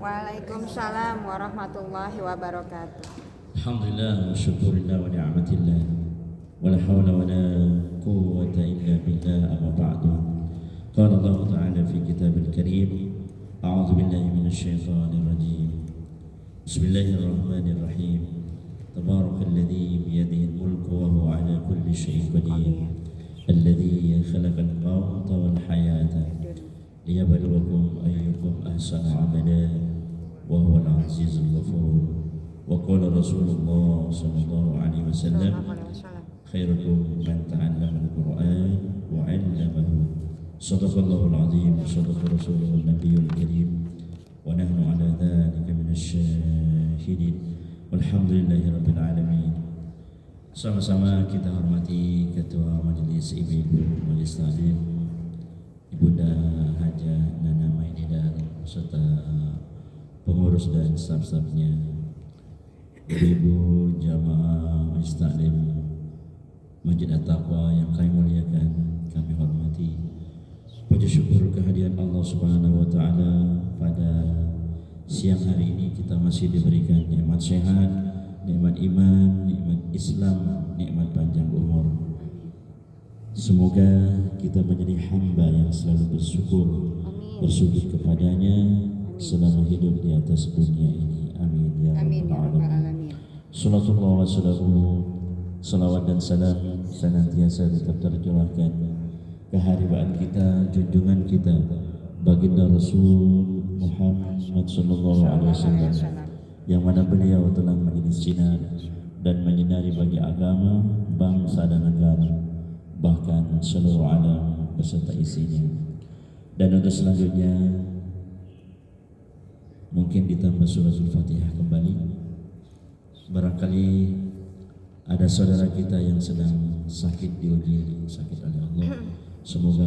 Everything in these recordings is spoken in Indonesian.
Waalaikumsalam warahmatullahi wabarakatuh. Alhamdulillah wa syukurillah wa ni'matillah wa la hawla wa la quwwata illa billah amma ba'du. Qala Allah Ta'ala fi kitabil karim, a'udzu billahi minasy syaithanir rajim. Bismillahirrahmanirrahim. Tabarakalladzi biyadihi al-mulku wa huwa 'ala kulli syai'in qadir. Alladzi khalaqal mauta wal hayata liyabluwakum ayyukum ahsanu 'amala wa huwal 'azizul ghafur. وقال رسول الله صلى الله عليه وسلم خيركم من تعلم القرآن وعلمه صدق الله العظيم صدق رسوله النبي الكريم ونحن على ذلك من الشاهدين والحمد لله رب العالمين. Sama-sama kita hormati Ketua Majelis Ibu-Ibu Majelis Taklim Ibunda Hajah Nana Mainidar serta pengurus dan staf-stafnya, Ibu jamaah Majelis Taklim Masjid At-Taqwa yang kami muliakan, kami hormati. Puji syukur kehadiran Allah Subhanahu wa taala pada siang hari ini kita masih diberikan nikmat sehat, nikmat iman, nikmat Islam, nikmat panjang umur. Semoga kita menjadi hamba yang selalu bersyukur, bersujud kepadanya selama hidup di atas dunia ini. Amin ya rabbal alamin. Sallallahu wasallam, salawat dan salam senantiasa tetap tercurahkan keharibaan kita, junjungan kita, baginda Rasul Muhammad sallallahu alaihi wasallam, yang mana beliau telah menjadi sinar dan menyinari bagi agama, bangsa dan negara, bahkan seluruh alam beserta isinya. Dan untuk selanjutnya mungkin ditambah suratul Fatihah kembali. Barangkali ada saudara kita yang sedang sakit diuji sakit oleh Allah, semoga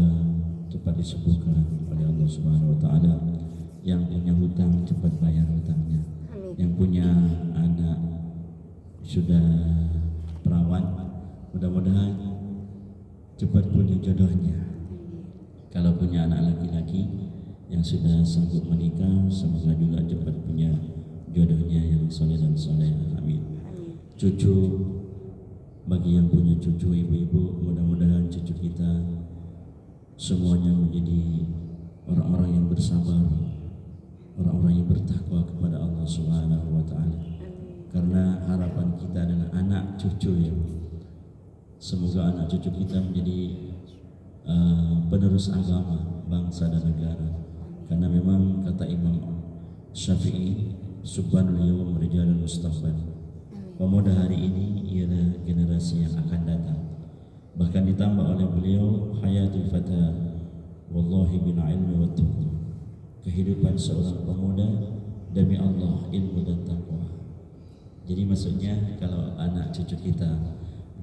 cepat disembuhkan oleh Allah Subhanahu wa taala. Yang punya hutang cepat bayar hutangnya. Yang punya anak sudah perawan, mudah-mudahan cepat punya jodohnya. Kalau punya anak laki-laki yang sudah sanggup menikah, semoga juga cepat punya jodohnya yang soleh dan solehah. Amin. Cucu, bagi yang punya cucu ibu-ibu, mudah-mudahan cucu kita semuanya menjadi orang-orang yang bersabar, orang-orang yang bertakwa kepada Allah Subhanahu wa taala. Karena harapan kita adalah anak cucu ya. Semoga anak cucu kita menjadi penerus agama, bangsa dan negara. Karena memang kata Imam Syafi'i, subhanal yawm rijalul mustaqbal, pemuda hari ini ialah generasi yang akan datang. Bahkan ditambah oleh beliau, hayatul fata wallahi bil ilmi wat taqwa, kehidupan seorang pemuda demi Allah, ilmu dan takwa. Jadi maksudnya kalau anak cucu kita,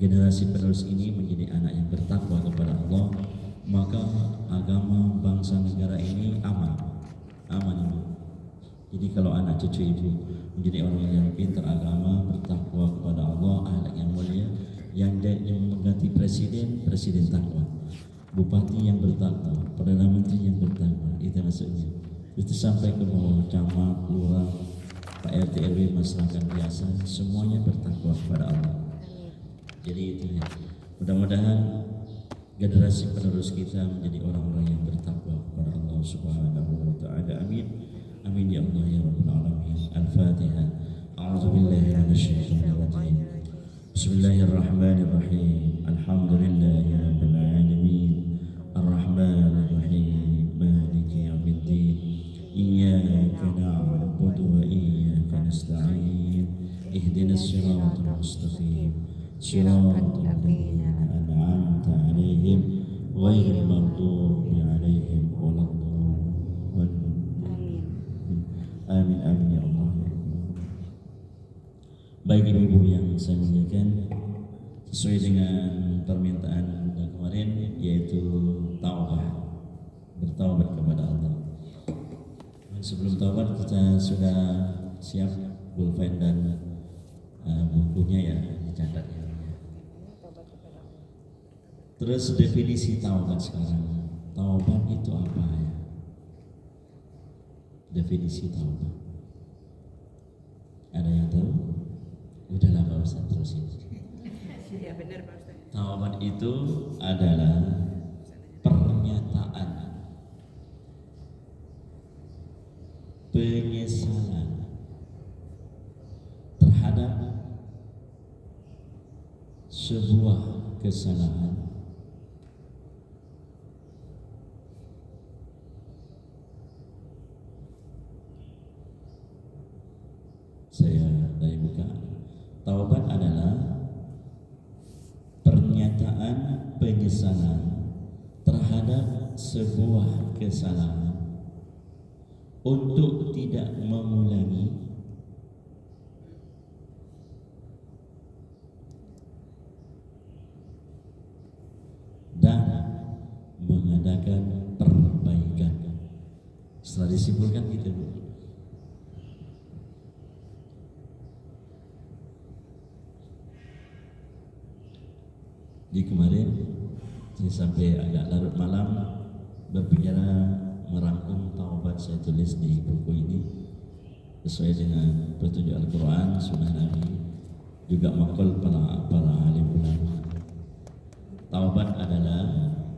generasi penerus ini menjadi anak yang bertakwa kepada Allah, maka agama, bangsa, negara ini aman ibu. Jadi kalau anak cucu ibu menjadi orang yang pintar agama, bertakwa kepada Allah, ahlak yang mulia, yang mengganti presiden takwa, bupati yang bertakwa, perdana menteri yang bertakwa, itu maksudnya. Itu sampai ke bawah camat, lurah, Pak RT RW, masyarakat biasa, semuanya bertakwa kepada Allah. Jadi itu ya. Mudah-mudahan generasi penerus kita menjadi orang-orang yang bertakwa kepada Allah Subhanahu wa taala. Amin. Amin ya Allah ya rabbal alamin. Al-Fatihah. A'udzu billahi minasyaitonir rajim. Bismillahirrahmanirrahim. Alhamdulillahi rabbil alamin. Ar-Rahmanir Rahim. Maliki yaumiddin. Iyyaka na'budu wa iyyaka nasta'in. Ihdinas siratal mustaqim. Siratal ladzina an'amta 'alaihim ghairil maghdubi 'alaihim waladdallin. Amin amin ya Allah. Baik ibu-ibu yang saya muliakan, sesuai dengan permintaan kemarin, yaitu taubat, bertaubat kepada Allah. Sebelum taubat kita sudah siap pulpen dan bukunya ya, dicatat ya. Terus definisi taubat sekarang. Taubat itu apa ya? Definisi taubat. Ada yang tahu? Udah lah Pak Ustaz, terusin. Iya benar Pak Ustaz. Taubat itu adalah pernyataan penyesalan terhadap sebuah kesalahan saya dari buka. Taubat adalah pernyataan penyesalan terhadap sebuah kesalahan untuk tidak mengulangi dan mengadakan perbaikan. Setelah disimpulkan gitu, Bu. Di kemarin saya sampai agak larut malam berbicara merangkum taubat, saya tulis di buku ini sesuai dengan petunjuk Al-Quran, Sunnah Nabi, juga makul para alim ulama. Taubat adalah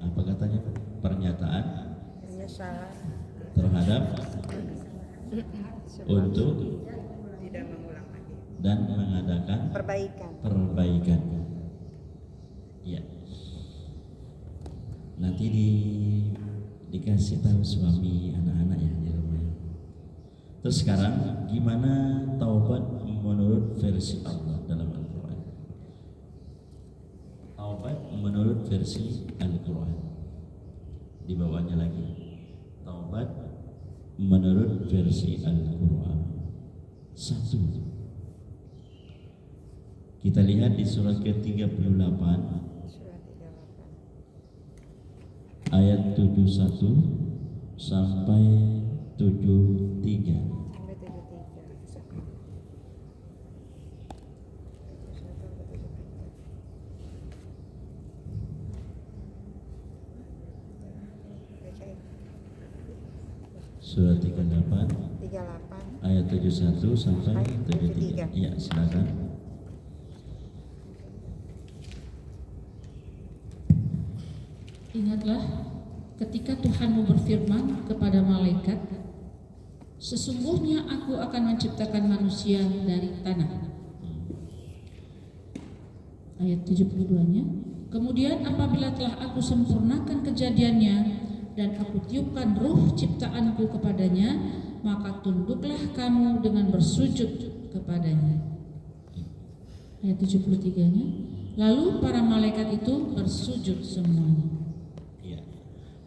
apa katanya? Pernyataan Penyesalan terhadap untuk Tidak mengulang lagi. dan mengadakan perbaikan. perbaikan. Ya. Nanti dikasih tahu suami anak-anak ya di rumah. Terus sekarang gimana taubat menurut versi Allah dalam Al-Quran? Taubat menurut versi Al-Quran. Di bawahnya lagi. Taubat menurut versi Al-Quran. 1. Kita lihat di surat ke-38 Surat 38. ayat 71 sampai 73. Sampai 73. Surat 38 38. ayat 71 sampai Ayat 73. 73. Iya, silakan. Ingatlah ketika Tuhanmu berfirman kepada malaikat, sesungguhnya aku akan menciptakan manusia dari tanah. Ayat 72-nya. Kemudian apabila telah aku sempurnakan kejadiannya dan aku tiupkan ruh ciptaanku kepadanya, maka tunduklah kamu dengan bersujud kepadanya. Ayat 73-nya. Lalu para malaikat itu bersujud semuanya. Iya.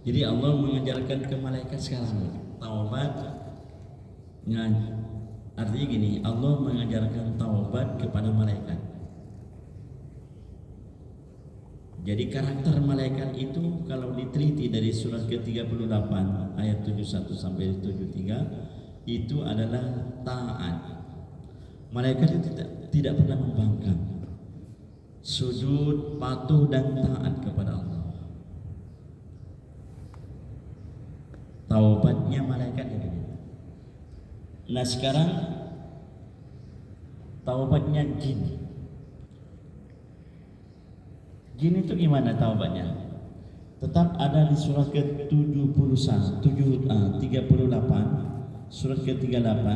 Jadi Allah mengajarkan ke malaikat sekarang taubat. Artinya gini, Allah mengajarkan taubat kepada malaikat. Jadi karakter malaikat itu kalau diteliti dari surat ke-38 ayat 71 sampai 73 itu adalah taat. Malaikat itu tidak pernah membangkang, sujud, patuh dan taat kepada Allah. Taubatnya malaikat ini. Nah sekarang taubatnya jin. Jin itu gimana taubatnya? Tetap ada di surat ke-38, surat ke-38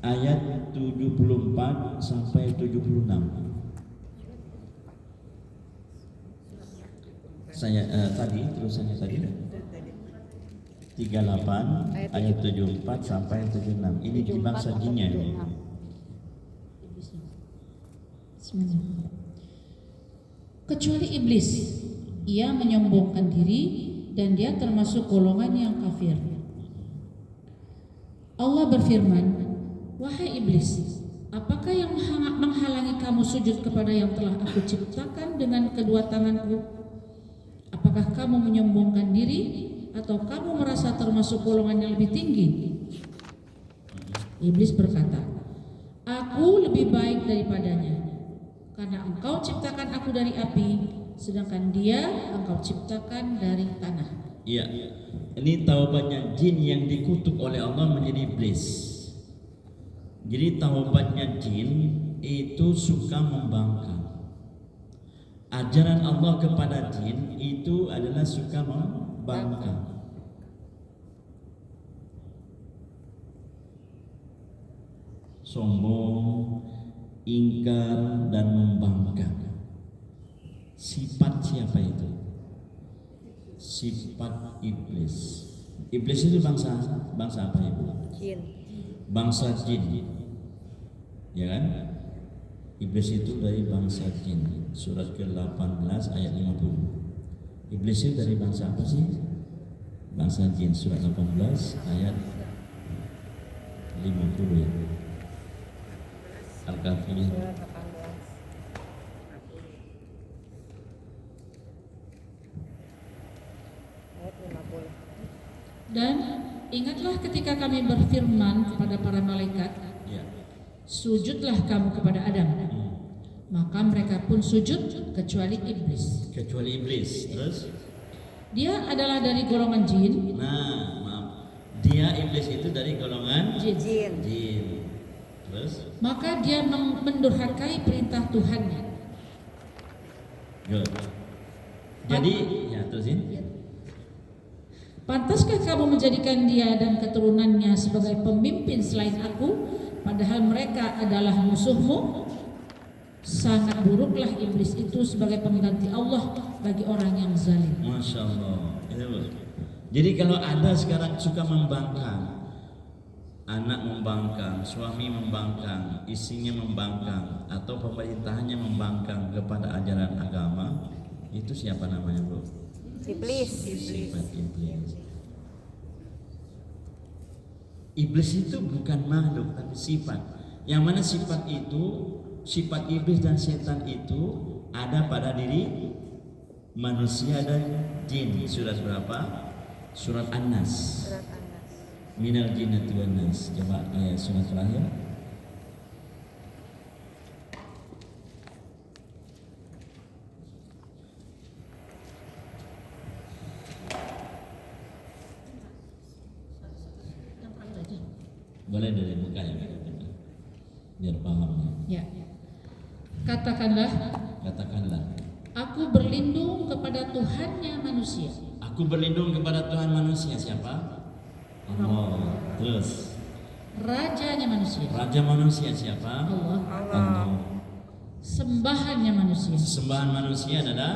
ayat 74 sampai 76. Saya tadi terusannya tadi 38 ayat 74 sampai 76. Ini di bangsa jinnya ini. Bismillah. Kecuali iblis, ia menyombongkan diri dan dia termasuk golongan yang kafir. Allah berfirman, wahai iblis, apakah yang menghalangi kamu sujud kepada yang telah aku ciptakan dengan kedua tanganku? Apakah kamu menyombongkan diri atau kamu merasa termasuk golongan yang lebih tinggi? Iblis berkata, aku lebih baik daripadanya, karena engkau ciptakan aku dari api, sedangkan dia engkau ciptakan dari tanah. Iya, ini taubatnya jin yang dikutuk oleh Allah menjadi iblis. Jadi taubatnya jin itu suka membangkang. Ajaran Allah kepada jin itu adalah suka membangkang. Sombong, ingkar dan membangkang. Sifat siapa itu? Sifat iblis. Iblis itu bangsa apa ibu? Jin. Bangsa jin. Ya kan? Iblis itu dari bangsa jin. Surat ke-18 ayat 50. Iblis itu dari bangsa apa sih? Bangsa jin. Surat 18 ayat 50 ya. Al-Kahfi. Surat 18. Ayat 50. Dan ingatlah ketika kami berfirman kepada para malaikat, Ya. sujudlah kamu kepada Adam. Maka mereka pun sujud kecuali iblis. Kecuali iblis. Terus? Dia adalah dari golongan jin. Nah, maaf. Dia iblis itu dari golongan Jin. jin. Terus? Maka dia mendurhakai perintah Tuhannya. Good. Jadi, ya terusin. Pantaskah kamu menjadikan dia dan keturunannya sebagai pemimpin selain aku, padahal mereka adalah musuhmu? Sangat buruklah iblis itu sebagai pengganti Allah bagi orang yang zalim. Masya Allah. Jadi kalau ada sekarang suka membangkang, anak membangkang, suami membangkang, istrinya membangkang, atau pemerintahannya membangkang kepada ajaran agama, itu siapa namanya, Bu? Iblis. Sifat iblis. Iblis itu bukan makhluk tapi sifat. Yang mana sifat itu, sifat iblis dan setan itu ada pada diri manusia dan jin. Surat berapa? Surat An-Nas. Surat An-Nas. Minal jinnati wan nas. Coba ayat surat terakhir. Boleh dari muka ya, biar paham. Ya. Katakanlah, aku berlindung kepada Tuhannya manusia. Aku berlindung kepada Tuhan manusia. Siapa? Allah. Terus Rajanya manusia. Raja manusia siapa? Allah. Allah. Sembahannya manusia. Sembahan manusia adalah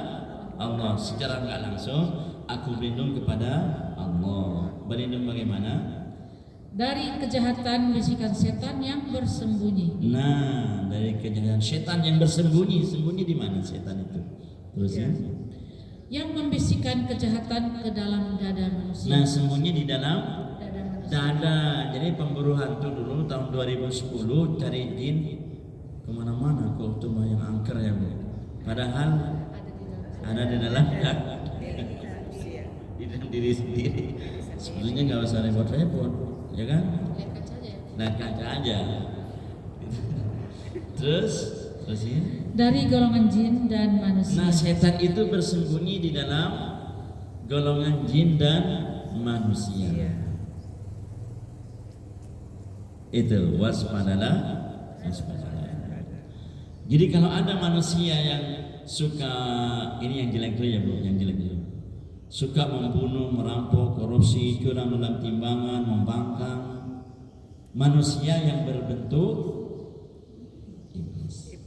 Allah. Secara nggak langsung aku berlindung kepada Allah. Berlindung bagaimana? Dari kejahatan bisikan setan yang bersembunyi. Nah, dari kejahatan setan yang bersembunyi. Sembunyi di mana setan itu? Terus ya. Yang membisikkan kejahatan ke dalam dada manusia. Nah, sembunyi di dalam Dada manusia. dada. Jadi pemburu hantu dulu tahun 2010 cari jin kemana-mana, kok tuh yang angker ya, Bu. Padahal ada di dalam di dalam diri sendiri. Sebenarnya nggak usah repot-repot, ya kan? Lihat kaca aja ya. Nah, kaca aja. Terus ya. Dari golongan jin dan manusia. Nah, setan itu bersembunyi di dalam golongan jin dan manusia. Itu waspadalah. Jadi kalau ada manusia yang suka, ini yang jelek dulu ya, Bu, yang jelek dulu. Suka membunuh, merampok, korupsi, curang dalam timbangan, membangkang, manusia yang berbentuk iblis.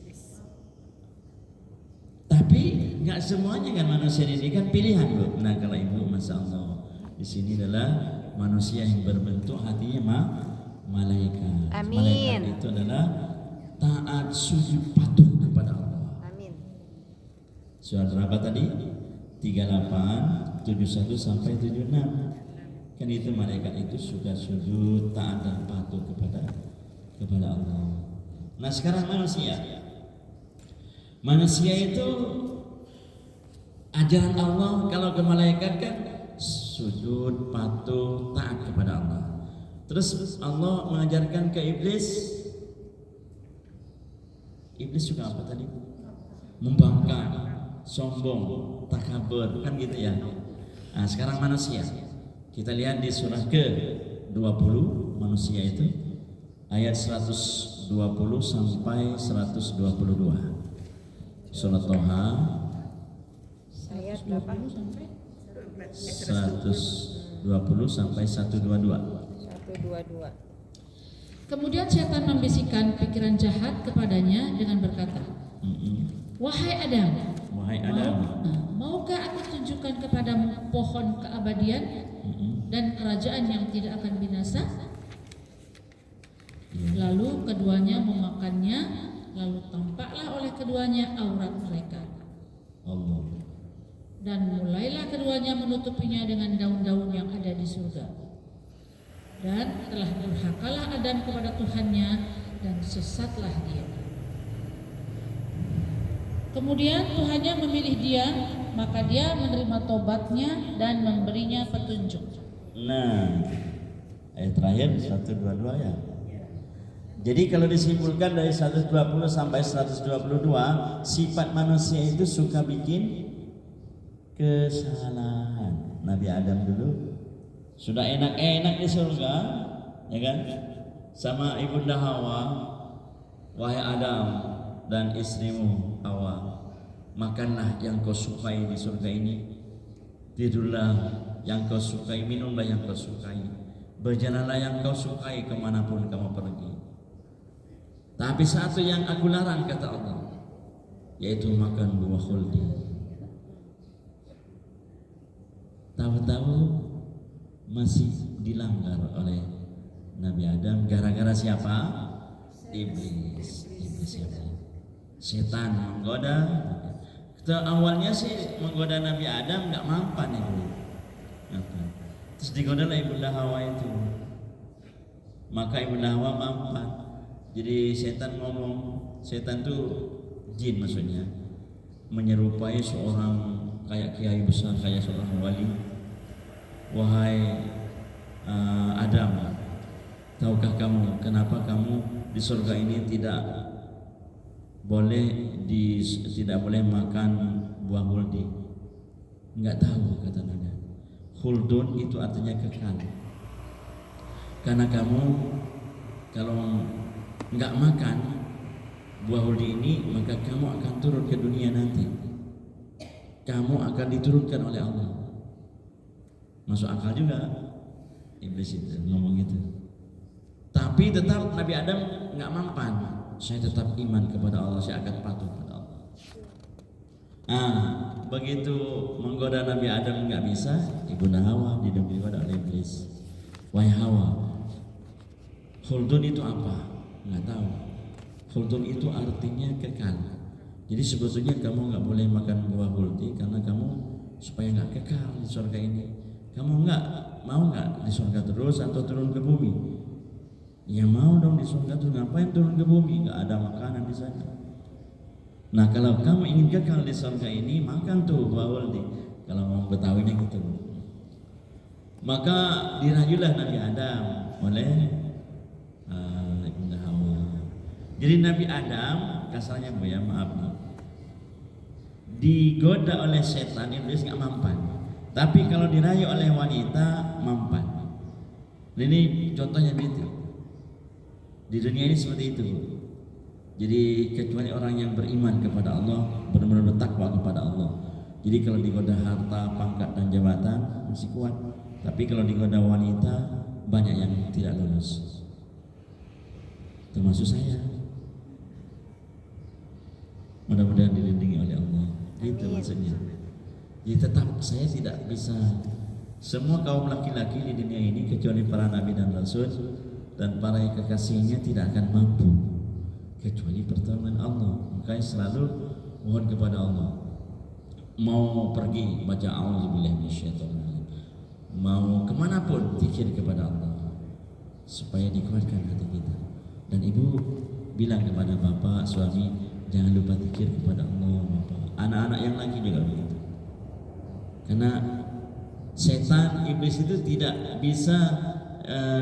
Tapi nggak semuanya kan manusia ini kan pilihan, Bu. Nah, kalau Ibu, Masya Allah, di sini adalah manusia yang berbentuk hatinya malaikat. Amin. Malaikat itu adalah taat, sujud, patuh kepada Allah. Amin. Surat berapa tadi? 38, 71 sampai 76. Kan itu malaikat itu sudah sujud, taat dan patuh kepada Allah. Nah, sekarang manusia. Manusia itu ajaran Allah kalau ke malaikat kan sujud, patuh, taat kepada Allah. Terus Allah mengajarkan ke iblis. Iblis juga apa tadi? Membangkang, sombong, takabur, kan gitu ya. Nah, sekarang manusia. Kita lihat di surah ke-20 manusia itu. ayat 120 sampai 122. Surat Toha Ayat berapa? 120 sampai 122. 122. Kemudian setan membisikkan pikiran jahat kepadanya dengan berkata, Wahai Adam, Wahai Adam, maukah aku tunjukkan kepadamu pohon keabadian dan kerajaan yang tidak akan binasa? Lalu keduanya memakannya, lalu tampaklah oleh keduanya aurat mereka. Allah. Dan mulailah keduanya menutupinya dengan daun-daun yang ada di surga. Dan telah durhakalah Adam kepada Tuhannya dan sesatlah dia. Kemudian Tuhannya memilih dia, maka dia menerima tobatnya dan memberinya petunjuk. Nah, ayat terakhir 122 ya. Jadi kalau disimpulkan dari 120 sampai 122, sifat manusia itu suka bikin kesalahan. Nabi Adam dulu sudah enak-enak di surga, ya kan? Sama ibunda Hawa, wahai Adam dan istrimu Hawa, makanlah yang kau sukai di surga ini, tidurlah yang kau sukai, minumlah yang kau sukai, berjalanlah yang kau sukai kemanapun kamu pergi. Tapi satu yang aku larang, kata Allah, yaitu makan buah khuldi. Tahu-tahu masih dilanggar oleh Nabi Adam gara-gara siapa? Iblis. Iblis siapa? Setan menggoda. Awalnya sih menggoda Nabi Adam nggak mampan itu. Terus digoda lah ibunda Hawa itu. Maka ibunda Hawa mampan. Jadi setan ngomong, setan tuh jin maksudnya, menyerupai seorang kayak kiai besar, kayak seorang wali. Wahai Adam, tahukah kamu kenapa kamu di surga ini tidak boleh makan buah khuldi? Enggak tahu, kata Nabi. Khuldun itu artinya kekal. Karena kamu kalau enggak makan buah khuldi ini, maka kamu akan turun ke dunia nanti. Kamu akan diturunkan oleh Allah. Masuk akal juga iblis itu ngomong gitu. Tapi tetap Nabi Adam nggak mampan. Saya tetap iman kepada Allah, saya akan patuh kepada Allah. Begitu menggoda Nabi Adam nggak bisa, ibunda Hawa digoda oleh iblis. Wahai Hawa, khuldun itu apa? Nggak tahu. Khuldun itu artinya kekal. Jadi sebetulnya kamu nggak boleh makan buah khuldi karena kamu supaya nggak kekal di surga ini. Kamu mau nggak di surga terus atau turun ke bumi? Ya mau dong di surga terus, ngapain turun ke bumi? Nggak ada makanan di sana. Nah kalau kamu ingin kekal di surga ini, makan tuh buah khuldi. Kalau mau Betawinya gitu. Maka dirayulah Nabi Adam oleh ibunda Hawa. Jadi Nabi Adam kasarnya Bu ya, maaf nih, digoda oleh setan, iblis nggak mampan. Tapi kalau dirayu oleh wanita mampan. Ini contohnya begitu. Di dunia ini seperti itu. Jadi kecuali orang yang beriman kepada Allah, benar-benar bertakwa kepada Allah. Jadi kalau digoda harta, pangkat dan jabatan masih kuat. Tapi kalau digoda wanita, banyak yang tidak lulus. Termasuk saya. Mudah-mudahan dilindungi oleh Allah. Itu maksudnya. Jadi tetap saya tidak bisa, semua kaum laki-laki di dunia ini kecuali para nabi dan rasul dan para kekasihnya tidak akan mampu kecuali pertolongan Allah. Makanya selalu mohon kepada Allah. Mau pergi baca a'udzubillahi minasyaitonir, mau kemanapun zikir kepada Allah supaya dikuatkan hati kita. Dan ibu bilang kepada bapak suami, jangan lupa zikir kepada Allah bapak. Anak-anak yang laki juga begitu. Karena setan iblis itu tidak bisa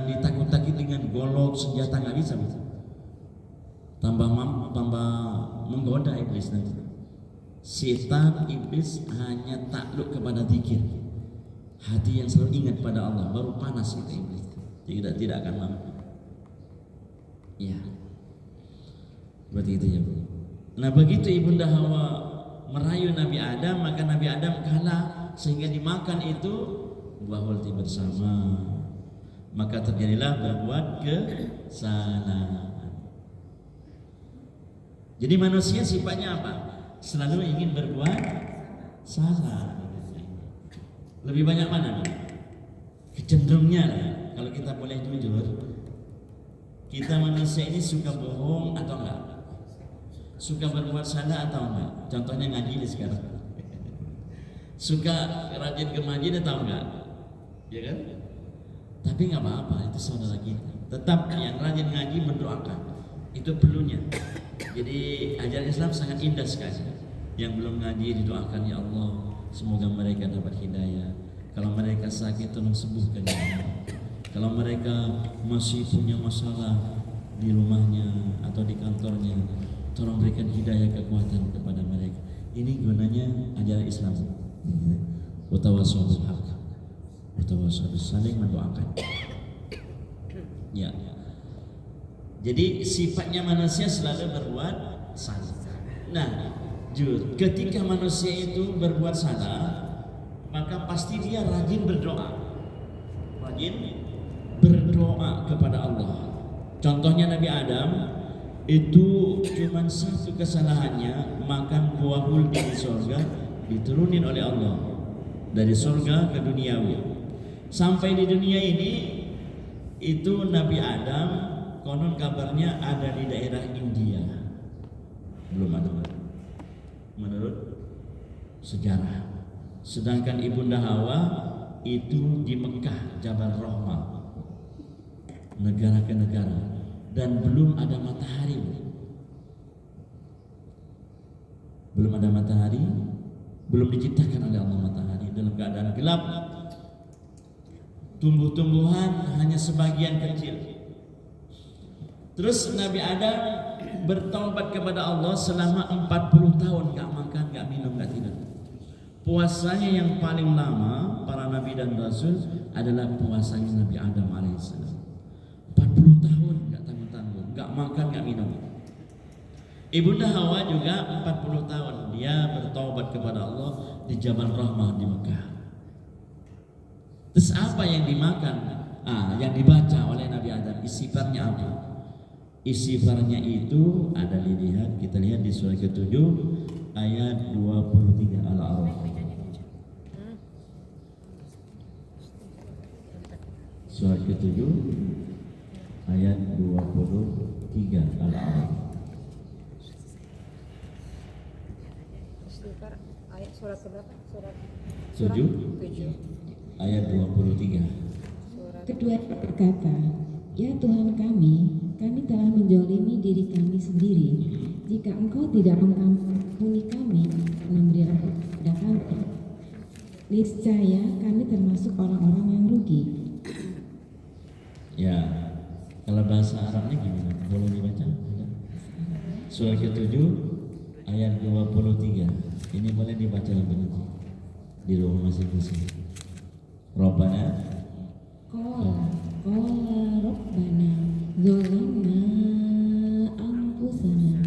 ditakut-takuti dengan golok senjata, nggak bisa. Tambah menggoda iblis nanti. Setan iblis hanya takluk kepada zikir. Hati yang selalu ingat pada Allah baru panas itu iblis. Tidak akan mampu. Ya, berarti itu ya. Nah begitu Ibunda Hawa merayu Nabi Adam, maka Nabi Adam kalah sehingga dimakan itu buah hulti bersama. Maka terjadilah berbuat kesalahan. Jadi manusia sifatnya apa? Selalu ingin berbuat salah. Lebih banyak mana? Kecenderungnya lah. Kalau kita boleh jujur, kita manusia ini suka bohong atau enggak? Suka berbuat salah atau enggak? Contohnya ngaji nih sekarang. Suka rajin ke masjid atau enggak? Ya kan? Tapi nggak apa-apa, itu saudara kita. Tetap yang rajin ngaji mendoakan, itu perlunya. Jadi ajaran Islam sangat indah sekali. Yang belum ngaji didoakan, ya Allah, semoga mereka dapat hidayah. Kalau mereka sakit, tolong sembuhkan ya Allah. Kalau mereka masih punya masalah di rumahnya atau di kantornya, tolong berikan hidayah kekuatan kepada mereka. Ini gunanya ajaran Islam. Watawassaw bil haqq, watawassaw bis saling mendoakan. Ya. Jadi sifatnya manusia selalu berbuat salah. Nah, ketika manusia itu berbuat salah, maka pasti dia rajin berdoa. Rajin berdoa kepada Allah. Contohnya Nabi Adam itu cuma satu kesalahannya, makan buah huldi di surga, diturunin oleh Allah dari surga ke duniawi. Sampai di dunia ini itu Nabi Adam konon kabarnya ada di daerah India. Belum ada menurut sejarah. Sedangkan Ibunda Hawa itu di Mekah, Jabal Rahmah, negara ke negara, dan belum ada matahari. Belum ada matahari, belum diciptakan oleh Allah matahari, dalam keadaan gelap. Tumbuh-tumbuhan hanya sebagian kecil. Terus Nabi Adam bertaubat kepada Allah selama 40 tahun, gak makan, gak minum, gak tidur. Puasanya yang paling lama para nabi dan rasul adalah puasanya Nabi Adam alaihissalam. 40 tahun gak tanggung-tanggung, gak makan, gak minum. Ibunda Hawa juga 40 tahun dia bertaubat kepada Allah di Jabal Rahmah di Mekah. Terus apa yang dimakan? Yang dibaca oleh Nabi Adam, istighfarnya apa? Istighfarnya itu ada dilihat, kita lihat di surah ke-7 ayat 23 Al-A'raf. Surah ke-7 ayat 23 Al-A'raf. Istighfar ayat surat berapa? Surat 7 ayat 23. Kedua berkata, ya Tuhan kami telah menzalimi diri kami sendiri. Jika Engkau tidak mengampuni kami, memberi rahmat kepada kami, niscaya kami termasuk orang-orang yang rugi. Ya, kalau bahasa Arabnya gimana? Boleh dibaca? Surah ke-7 ayat 23. Ini boleh dibaca lebih nanti di rumah masing-masing. Rabbana Qala Rabbana zalamna anfusana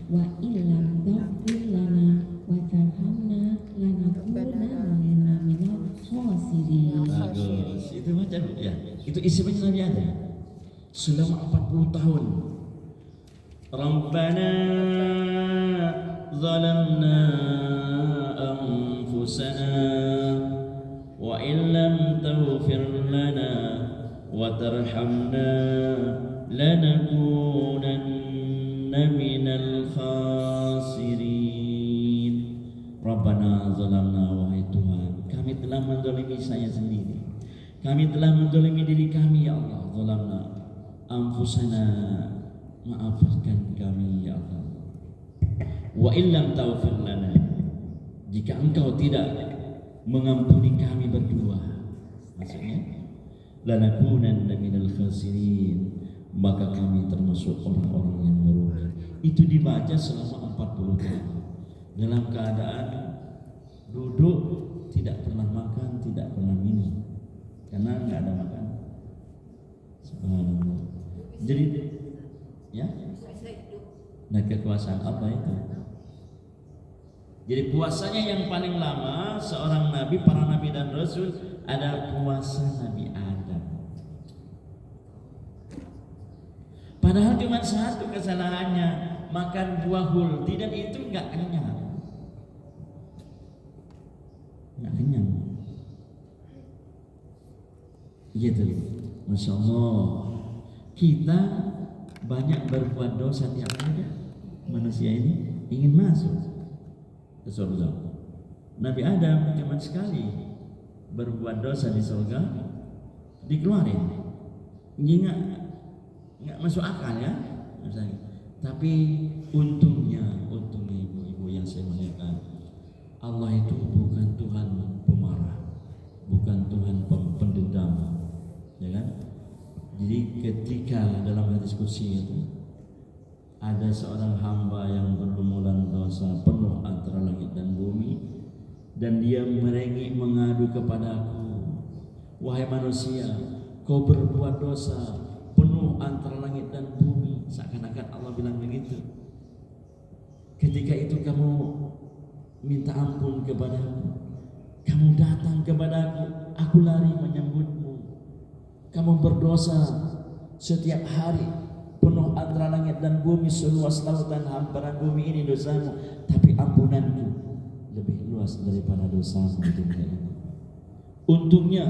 wa illam taghfir lana wa tarhamna lanakunanna minal khasirin. Bagus, itu baca ya. Itu isi baca Nabi Adam selama 40 tahun. Rabbana zalamna anfusana wa illam taghfir lana wa tarhamna lanakunanna minal khasirin. Rabbana zalamna, wahai Tuhan, kami telah menzalimi saya sendiri. Kami telah menzalimi diri kami, ya Allah. Zalamna anfusana, maafkan kami, ya Allah. Wa illam taghfir lana, jika Engkau tidak mengampuni kami berdua, maksudnya lanakunanna minal khasirin, maka kami termasuk orang-orang yang merugi. Itu dibaca selama 40 tahun dalam keadaan duduk, tidak pernah makan, tidak pernah minum, karena nggak ada makan. Subhanallah. Jadi Ya. Nah, kekuasaan Allah itu. Jadi puasanya yang paling lama seorang nabi, para nabi dan rasul adalah puasa Nabi Adam. Padahal cuma satu kesalahannya, makan buah huldi, dan itu nggak kenyang. Nggak kenyang. Gitu. Masya Allah. Kita banyak berbuat dosa tiap hari. Manusia ini ingin masuk ke surga. Nabi Adam cuma sekali berbuat dosa di surga, dikeluarin. Ini nggak masuk akal ya, misalnya. Tapi untungnya ibu-ibu yang saya muliakan, Allah itu bukan Tuhan pemarah, bukan Tuhan pendendam, ya kan? Jadi ketika dalam hadis kursi itu ada seorang hamba yang berlumuran dosa penuh antara langit dan bumi, dan dia merengek mengadu kepadaku, wahai manusia, kau berbuat dosa penuh antara langit dan bumi. Seakan-akan Allah bilang begitu. Ketika itu kamu minta ampun kepadaku, kamu datang kepadaku, aku lari menyambutmu. Kamu berdosa setiap hari penuh antara langit dan bumi, seluas lautan hamparan bumi ini dosamu, tapi ampunanku lebih luas daripada dosamu di dunia ini. Untungnya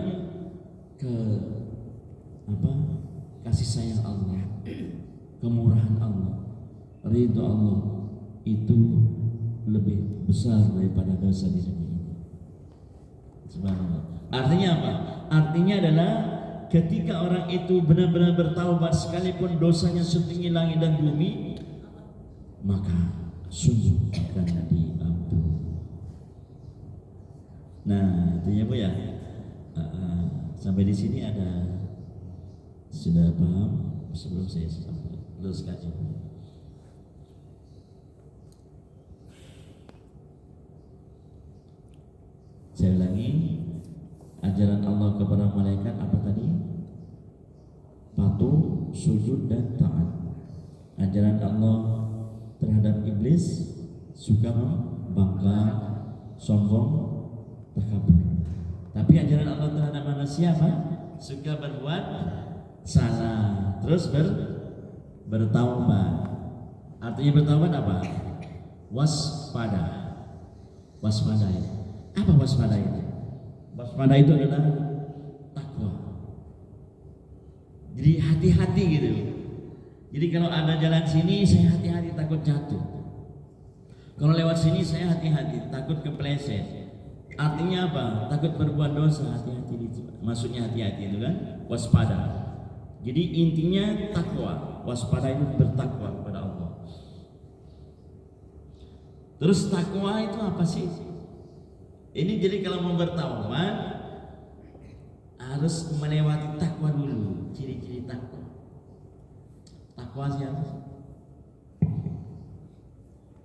kasih sayang Allah, kemurahan Allah, ridho Allah itu lebih besar daripada dosa di dunia ini. Subhanallah. Artinya apa? Artinya adalah ketika orang itu benar-benar bertaubat, sekalipun dosanya setinggi langit dan bumi, maka sungguh akan diampuni. Nah, itu ya Bu ya. Sampai di sini sudah paham sebelum saya luruskan ini. Saya ulangi, ajaran Allah kepada malaikat apa tadi? Patuh, sujud dan taat. Ajaran Allah terhadap iblis suka membangkang, sombong, takabur. Tapi ajaran Allah terhadap manusia apa? Suka berbuat salah, terus bertaubat. Artinya bertaubat apa? Waspada. Waspada itu. Apa waspada itu? Waspada itu adalah takwa. Jadi hati-hati gitu. Jadi kalau ada jalan sini saya hati-hati takut jatuh. Kalau lewat sini saya hati-hati takut kepleset. Artinya apa? Takut berbuat dosa, hati-hati itu. Maksudnya hati-hati itu kan? Waspada. Jadi intinya takwa. Waspada itu bertakwa kepada Allah. Terus takwa itu apa sih? Ini jadi kalau mau bertaubat harus melewati takwa dulu. Ciri-ciri takwa. Takwa siapa?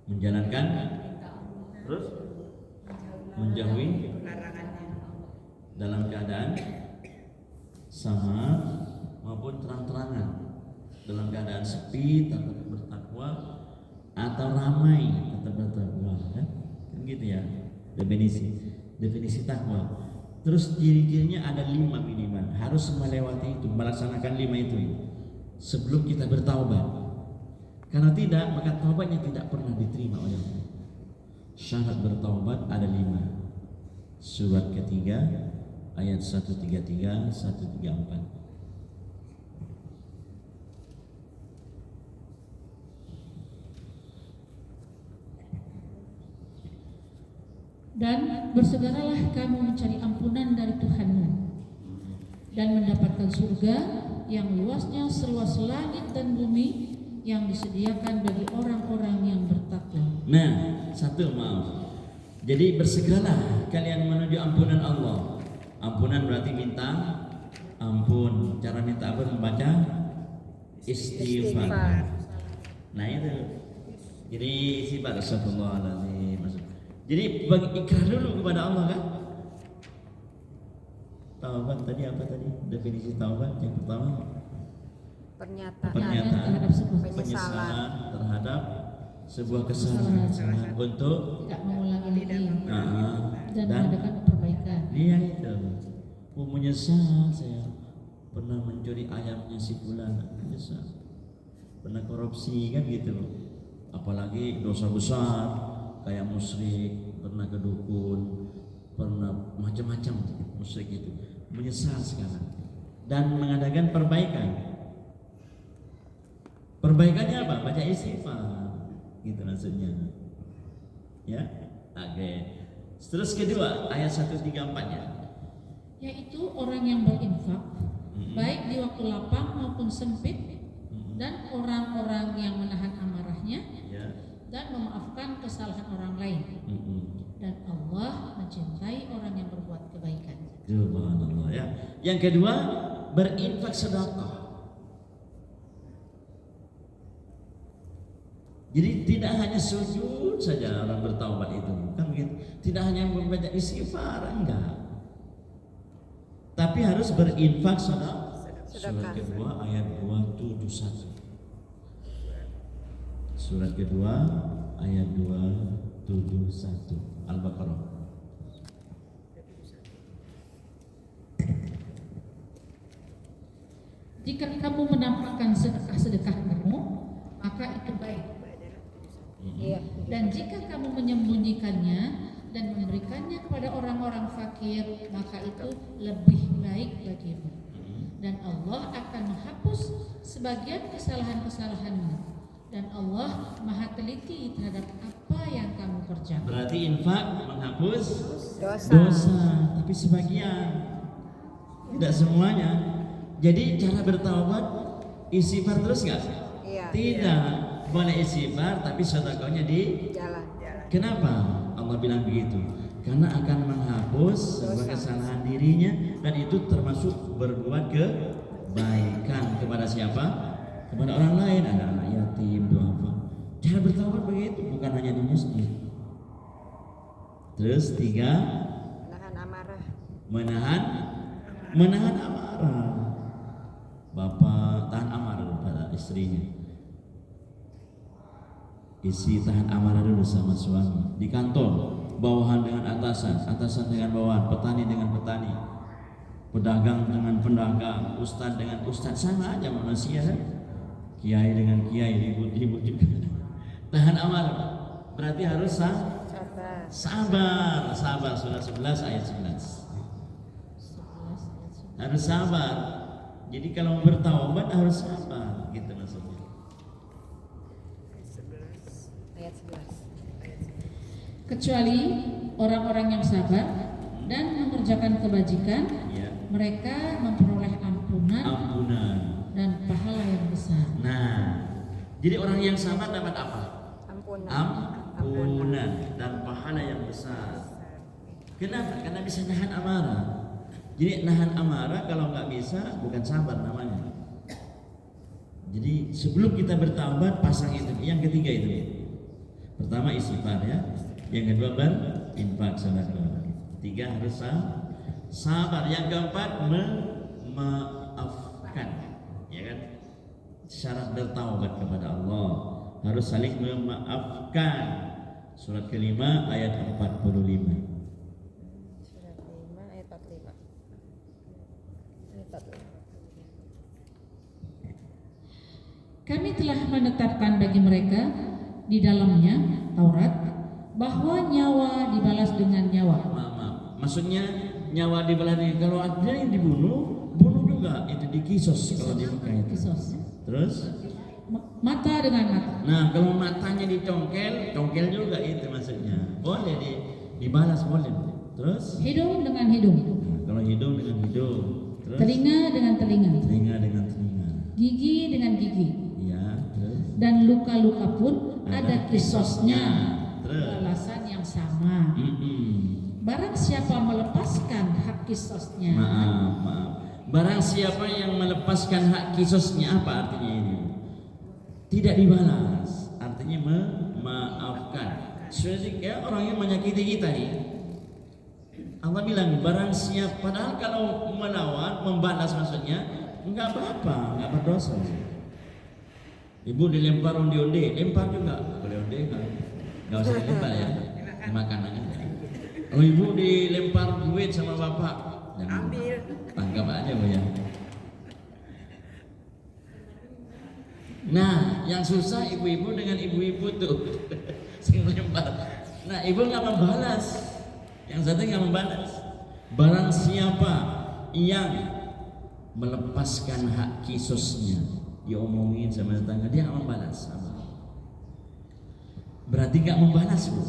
Menjalankan, terus menjauhi larangannya dalam keadaan sama maupun terang-terangan, dalam keadaan sepi tetap bertakwa atau ramai tetap bertakwa, kan gitu ya definisi takwa. Terus ciri-cirinya ada 5 minimal, harus melewati itu, melaksanakan 5 itu sebelum kita bertaubat. Karena tidak, maka taubatnya tidak pernah diterima oleh Allah. Syarat bertaubat ada 5. Surat ketiga ayat 133 134. Dan bersegeralah kamu mencari ampunan dari Tuhanmu dan mendapatkan surga yang luasnya seluas langit dan bumi, yang disediakan bagi orang-orang yang bertakwa. Nah, satu maaf. Jadi bersegeralah kalian menuju ampunan Allah. Ampunan berarti minta ampun. Cara minta ampun membaca istighfar. Nah itu. Jadi sifat Astagfirullahaladzim. Jadi ikrar dulu kepada Allah kan. Taubat tadi apa tadi? Definisi taubat yang pertama Pernyataan. terhadap sebuah penyesalan terhadap sebuah kesalahan untuk tidak mengulangi lagi dan dan mengadakan perbaikan. dia itu menyesal, saya pernah mencuri ayamnya si fulan, menyesal, pernah korupsi kan gitu, apalagi dosa besar kayak musyrik, pernah ke dukun, pernah macam-macam musyrik itu, menyesal sekarang dan mengadakan perbaikan. Perbaikannya apa? Baca istighfar, gitu maksudnya. Ya, oke. Terus kedua ayat 134-nya, Yaitu orang yang berinfak baik di waktu lapang maupun sempit, dan orang-orang yang menahan amarahnya ya. dan memaafkan kesalahan orang lain. Dan Allah mencintai orang yang berbuat kebaikan. Subhanallah ya. Yang kedua, berinfak sedekah. Jadi tidak hanya sujud saja orang bertaubat itu, kan begitu. Tidak hanya membaca istighfar, enggak. Tapi harus berinfak sedekah. Surat kedua ayat 271. Surat kedua ayat 271 Al-Baqarah. Jika kamu menampakkan sedekah-sedekahmu, maka itu baik. Iya. Dan jika kamu menyembunyikannya dan memberikannya kepada orang-orang fakir, maka itu lebih baik bagimu. Dan Allah akan menghapus sebagian kesalahan-kesalahanmu. Dan Allah Maha teliti terhadap apa yang kamu kerjakan. Berarti infak menghapus Dosa. dosa, tapi sebagian, tidak semuanya. Jadi cara bertaubat istighfar terus nggak? Iya. Tidak, boleh istighfar tapi sedekahnya di. Jalan. Kenapa Allah bilang begitu? Karena akan menghapus sebuah kesalahan dirinya, dan itu termasuk berbuat kebaikan kepada siapa? Kepada orang lain, ada anak yatim, apa. Cara bertaubat begitu, bukan hanya di masjid. Terus tiga, Menahan amarah. menahan amarah. Bapak tahan amarah pada istrinya. Istri tahan amarah dulu sama suami. Di kantor, bawahan dengan atasan, atasan dengan bawahan, petani dengan petani, pedagang dengan pedagang, ustadz dengan ustadz, sama aja manusia kan. Kiai dengan kiai, ribut-ribut juga. Tahan amarah berarti harus sabar. Surah 11 ayat 11. Harus sabar. Jadi kalau mau bertaubat harus sabar, gitu maksudnya. Ayat 11. Kecuali orang-orang yang sabar dan mengerjakan kebajikan, Ya. mereka memperoleh ampunan dan pahala yang besar. Nah, jadi orang yang sabar dapat apa? Ampunan. Ampunan dan pahala yang besar. Kenapa? Karena bisa nahan amarah. Jadi nahan amarah kalau nggak bisa bukan sabar namanya. Jadi sebelum kita bertaubat pasang itu. Yang ketiga itu. Pertama istighfar ya. Yang kedua berinfak sedekah. Tiga harus sabar. Yang keempat memaafkan. Ya kan? Syarat bertaubat kepada Allah harus saling memaafkan. Surat kelima ayat 45. Surat 5 ayat 45. Ayat 45. Kami telah menetapkan bagi mereka di dalamnya Taurat bahwa nyawa dibalas dengan nyawa. Maaf. Maksudnya nyawa dibalas dengan, kalau ada yang dibunuh, bunuh juga, itu dikisos kalau di Mekah itu. Kisos. Terus Mata dengan mata. nah kalau matanya dicongkel, congkel juga itu maksudnya. Boleh dibalas boleh. Terus Hidung dengan hidung. nah, kalau hidung dengan hidung. Terus Telinga dengan telinga. telinga dengan telinga. Gigi dengan gigi. Ya, terus Dan luka-luka pun ada kisosnya. Terus Balasan yang sama. Barang siapa melepaskan hak kisosnya, Maaf. Barang siapa yang melepaskan hak kisosnya, apa artinya ini? Tidak dibalas, artinya memaafkan. Sebenarnya orang yang menyakiti kita nih, Allah bilang barang siapa, padahal kalau melawan, membalas maksudnya enggak apa-apa, enggak berdosa. Ibu dilempar onde-onde, lempar juga. Boleh onde nggak usah dilempar ya, dimakan aja. Kalau ibu dilempar duit sama bapak, jangan Ambil. tangkap aja Bu ya. Nah, yang susah ibu-ibu dengan ibu-ibu tuh, sering melempar. Nah, ibu nggak membalas, yang satu nggak membalas. Barang siapa yang melepaskan hak kisusnya, diomongin sama tetangga, dia nggak membalas. Berarti nggak membalas Bu.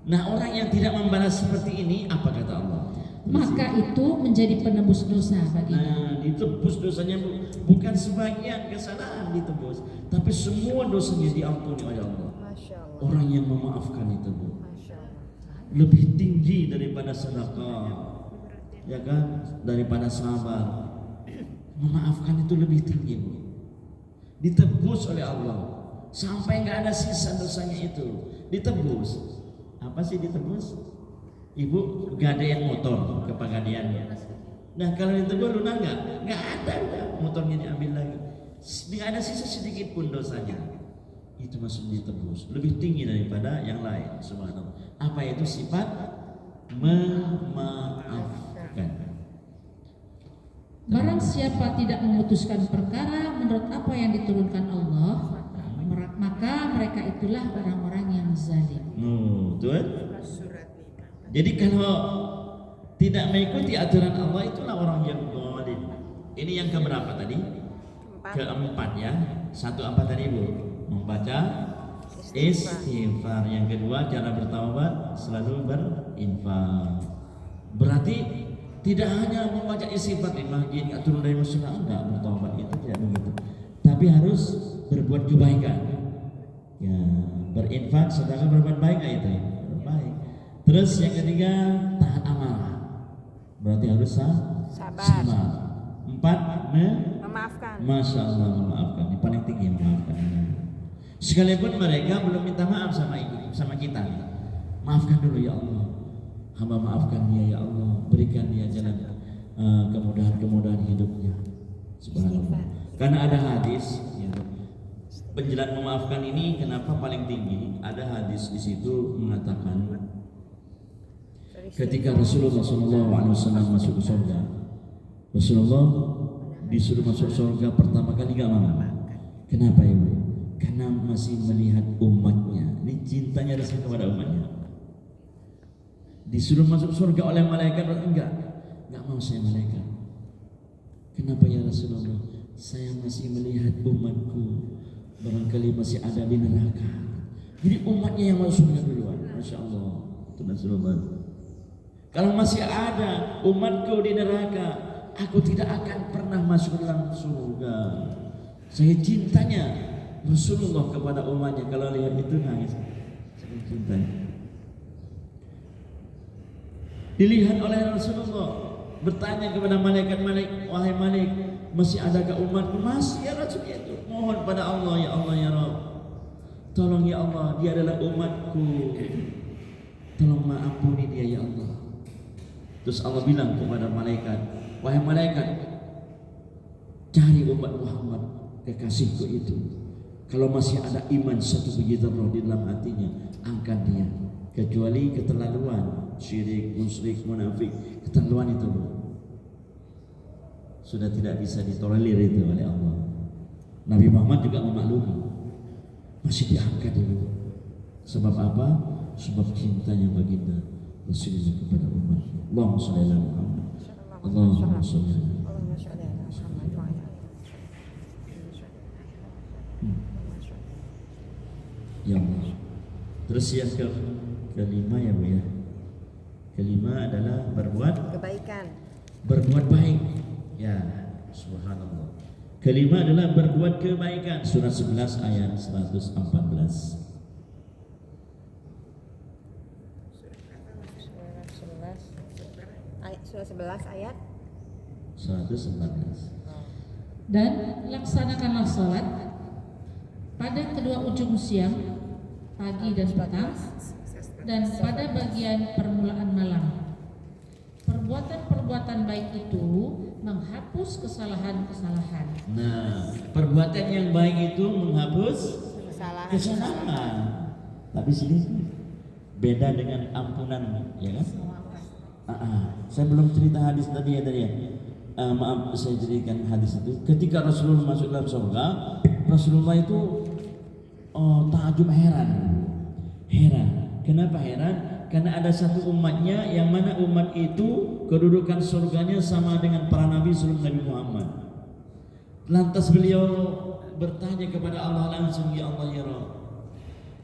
Nah, orang yang tidak membalas seperti ini, apa kata Allah? Maka itu menjadi penebus dosa baginya. Nah, ditebus dosanya Bu. Bukan sebagian kesalahan ditebus, tapi semua dosanya diampuni oleh Allah. Masya Allah. Orang yang memaafkan itu Bu, Masya Allah. lebih tinggi daripada sedekah, ya kan? Daripada sabar. Memaafkan itu lebih tinggi Bu. Ditebus oleh Allah sampai nggak ada sisa dosanya itu. Ditebus. Apa sih ditebus? Ibu gadein motor ke pengadilan. Nah, kalau ditebus lunak nggak ada, udah motornya diambil lagi. Nggak ada sisa sedikit pun dosanya. Itu masuk ditebus, lebih tinggi daripada yang lain. Subhanallah. Apa itu sifat memaafkan? Barang siapa tidak memutuskan perkara menurut apa yang diturunkan Allah, maka mereka itulah orang-orang yang zalim. Tuh. Surat 5. Jadi kalau tidak mengikuti aturan Allah, itulah orang yang zalim. Ini yang keberapa tadi? Keempat ya. Satu apa tadi Bu? Membaca istighfar. Yang kedua, cara bertaubat selalu berinfak. Berarti tidak hanya membaca istighfar di masjid, nggak turun dari musola, enggak, bertaubat itu tidak begitu. Tapi harus berbuat kebaikan. Ya, berinfak, sedangkan berbuat baik itu. Baik. Terus yang ketiga, tahan amarah. Berarti harus sabar. 4, Memaafkan. Masya Allah, memaafkan. Yang paling tinggi memaafkan. Sekalipun mereka belum minta maaf sama kita, maafkan dulu ya Allah. Hamba maafkan dia ya Allah. Berikan dia jalan kemudahan hidupnya. Subhanallah. Karena ada hadis ya, penjelasan memaafkan ini kenapa paling tinggi. Ada hadis di situ mengatakan ketika Rasulullah SAW masuk ke surga, Rasulullah disuruh masuk surga pertama kali gak mau. Kenapa Ibu? Karena masih melihat umatnya. Ini cintanya Rasul kepada umatnya. Disuruh masuk surga oleh malaikat, enggak mau saya malaikat. Kenapa ya Rasulullah? Saya masih melihat umatku, barangkali masih ada di neraka. Jadi umatnya yang masuk surga duluan. Masya Allah, itu Rasulullah. Kalau masih ada umatku di neraka, aku tidak akan pernah masuk dalam surga. Saya cintanya Rasulullah kepada umatnya. Kalau lihat itu nangis. Saya cintanya. Dilihat oleh Rasulullah, bertanya kepada malaikat-malaikat, wahai Malik, masih adakah umatku? Masih ya Rasul itu. Mohon pada Allah, ya Allah ya Rabb, tolong ya Allah, dia adalah umatku. Tolong ampuni dia ya Allah. Terus Allah bilang kepada malaikat, wahai malaikat, cari umat Muhammad kekasihku itu. Kalau masih ada iman satu biji zarrah di dalam hatinya, angkat dia. Kecuali keterlaluan, syirik, musyrik, munafik, keterlaluan itu sudah tidak bisa ditolerir itu oleh Allah. Nabi Muhammad juga memaklumi, masih diangkat dulu. Sebab apa? Sebab cintanya baginda Rasulullah kepada umat. Allahumma shalli ala Muhammad. Allahumma shalli ala Allahumma sholli ala Muhammad wa ala ya Allah. Terus yang kelima ya Bu ya. Kelima adalah kebaikan. berbuat baik. Ya, subhanallah. Kelima adalah berbuat kebaikan. Surah 11 ayat 114. Surah 11 ayat 114. Dan laksanakanlah sholat pada kedua ujung siang, pagi dan petang, dan pada bagian permulaan malam. Perbuatan-perbuatan baik itu menghapus kesalahan-kesalahan. Nah, Perbuatan yang baik itu menghapus kesalahan. Tapi sini beda dengan ampunan, ya kan? Saya belum cerita hadis tadi ya. Maaf, saya jadikan hadis itu. Ketika Rasulullah masuk dalam surga, Rasulullah itu takjub, heran. Kenapa heran? Karena ada satu umatnya yang mana umat itu kedudukan surganya sama dengan para nabi sebelum Nabi Muhammad. Lantas beliau bertanya kepada Allah langsung, ya Allah ya Rabb,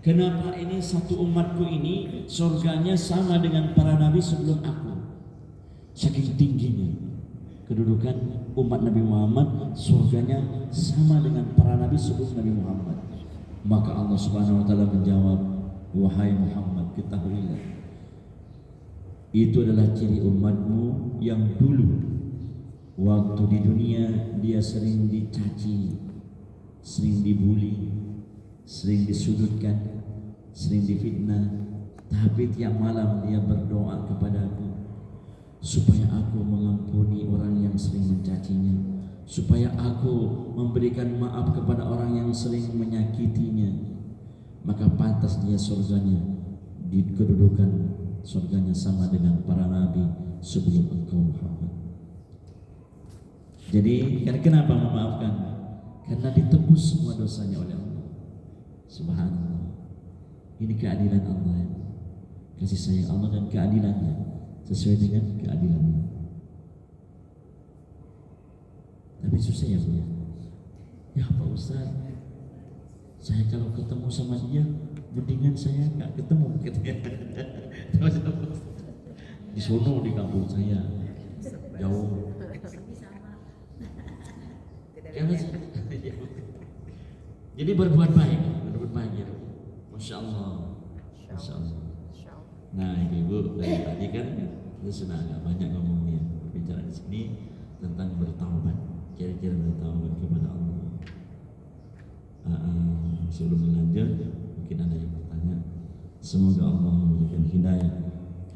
kenapa ini satu umatku ini surganya sama dengan para nabi sebelum aku? Saking tingginya kedudukan umat Nabi Muhammad, surganya sama dengan para nabi sebelum Nabi Muhammad. Maka Allah Subhanahu wa taala menjawab, wahai Muhammad, ketahuilah, itu adalah ciri umatmu yang dulu waktu di dunia dia sering dicaci, sering dibuli, sering disudutkan, sering difitnah, tapi tiap malam dia berdoa kepadaku supaya aku mengampuni orang yang sering mencacinya, supaya aku memberikan maaf kepada orang yang sering menyakitinya. Maka pantas dia surganya, di kedudukan surganya sama dengan para nabi sebelum engkau Muhammad. Jadi kenapa memaafkan? Karena ditebus semua dosanya oleh Allah. Subhanallah. Ini keadilan Allah, kasih sayang Allah dan keadilannya sesuai dengan keadilannya. Tapi susah ya punya. Ya Pak Ustaz, saya kalau ketemu sama dia, mendingan saya nggak ketemu gitu ya. Di sono di kampung saya jauh. Jadi berbuat baik ya. Masya Allah. Nah ibu dari tadi kan kita sudah agak banyak ngomongnya, berbicara di sini tentang bertaubat, kira-kira bertaubat kepada Allah. Sebelum lanjut, mungkin ada yang bertanya. Semoga Allah memberikan hidayah,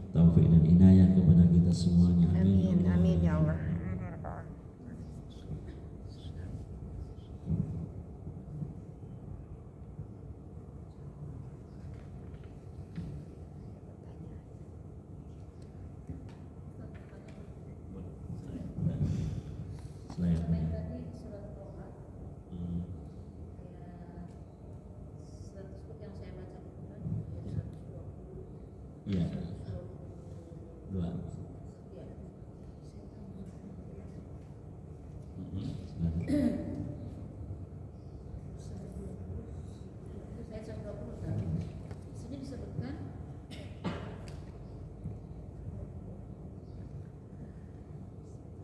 taufik dan inayah kepada kita semuanya. Amin, amin ya Allah. Iya, dua. Sini disebutkan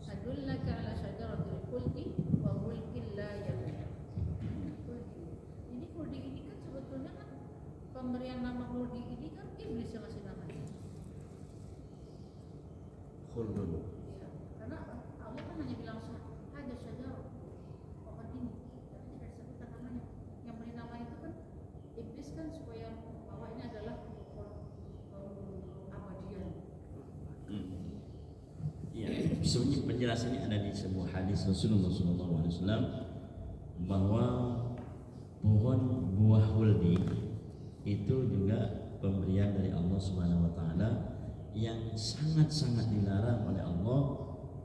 adullaka ala syajaratil khuldi wa mulkin la yabla. Ini khuldi ini kan sebetulnya kan pemberian nama khuldi ini kan iblis yang ngasih namanya. Khuldun. Ya, karena Allah kan hanya bilang ada syajarah pohon ini, tapi tidak disebutkan namanya. Yang beri nama itu kan iblis kan supaya bahwa ini adalah abadian. Iya, sebenarnya penjelasannya ada di sebuah hadis Rasulullah SAW bahwa pohon buah huldi itu juga pemberian dari Allah Subhanahu wa taala yang sangat-sangat dilarang oleh Allah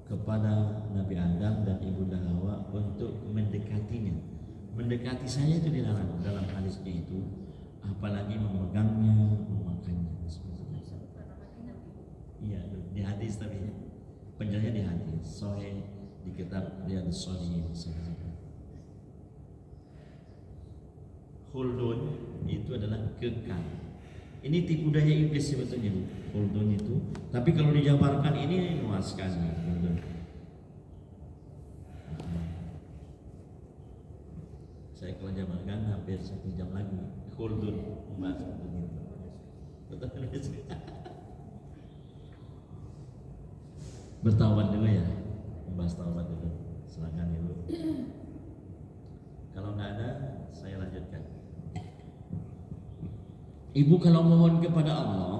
kepada Nabi Adam dan Ibunda Hawa untuk mendekatinya. Mendekati saya itu dilarang dalam hadisnya itu, apalagi memegangnya, memakannya. Iya, di hadis tapi penjelasannya di hadis Sahih di kitab Riyadhus Shalihin. Khuldun itu adalah kekal. Ini tipu daya iblis sebetulnya, khuldun itu. Tapi kalau dijabarkan ini luas sekali. Saya kalau jabarkan hampir 1 jam lagi. Khuldun membahas begitu. Bertaubat dulu ya, membahas taubat dulu. Silakan dulu. Kalau nggak ada, saya lanjutkan. Ibu kalau mohon kepada Allah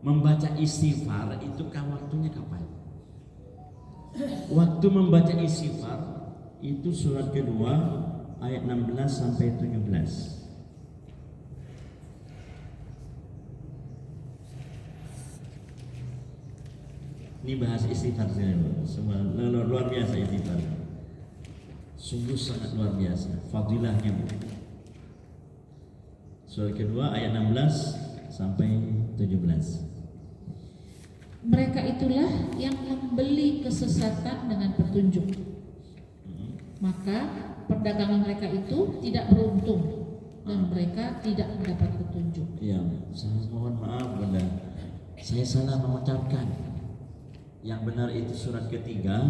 membaca istighfar itu waktunya kapan? Waktu membaca istighfar itu surat kedua ayat 16 sampai 17. Ini bahas istighfar semua luar biasa istighfar. Sungguh sangat luar biasa fadilahnya. Surat kedua ayat 16 sampai 17. Mereka itulah yang membeli kesesatan dengan petunjuk. Maka perdagangan mereka itu tidak beruntung dan mereka tidak mendapat petunjuk. Ya, saya mohon maaf Bunda. Saya salah mengucapkan. Yang benar itu surat ketiga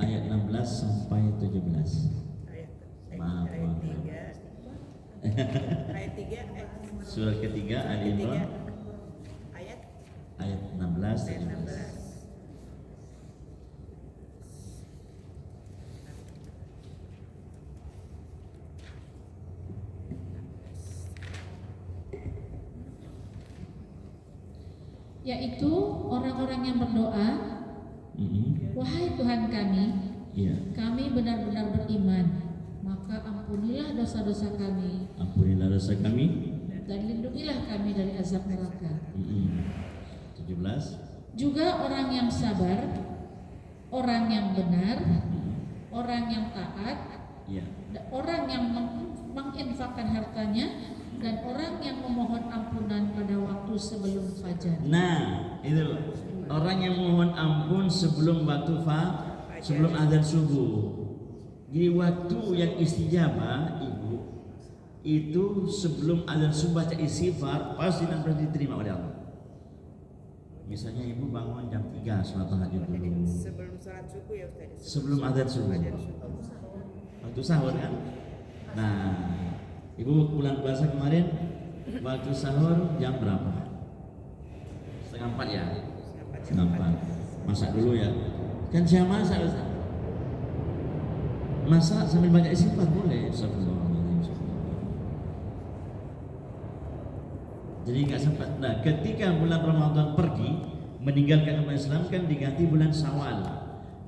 ayat 16 sampai 17. Maaf. Ayat 3 Surat ketiga Ali Imran ayat 16 17. Yaitu orang-orang yang berdoa, wahai Tuhan kami, Iya. kami benar-benar beriman, maka ampunilah dosa-dosa kami Ampunilah dosa kami. dan lindungilah kami dari azab neraka. 17. Juga orang yang sabar, orang yang benar, orang yang taat, Iya. orang yang menginfakkan hartanya, dan orang yang memohon ampunan pada waktu sebelum fajar. Nah, itu orang yang mohon ampun sebelum waktu sebelum azan subuh. Jadi waktu yang istijabah Ibu itu sebelum azan subuh baca istighfar pasti nanti diterima oleh Allah. Misalnya Ibu bangun jam 3 sholat tahajud dulu. sebelum sholat subuh ya Ustaz. Sebelum azan subuh. Waktu sahur kan. Nah, Ibu bulan puasa kemarin waktu sahur jam berapa? 3:30 ya? 3:30. Masak dulu ya. Kan siapa masak? Masak sambil baca istighfar boleh. Jadi nggak sempat. Nah, ketika bulan Ramadan pergi meninggalkan umat Islam kan diganti bulan Syawal.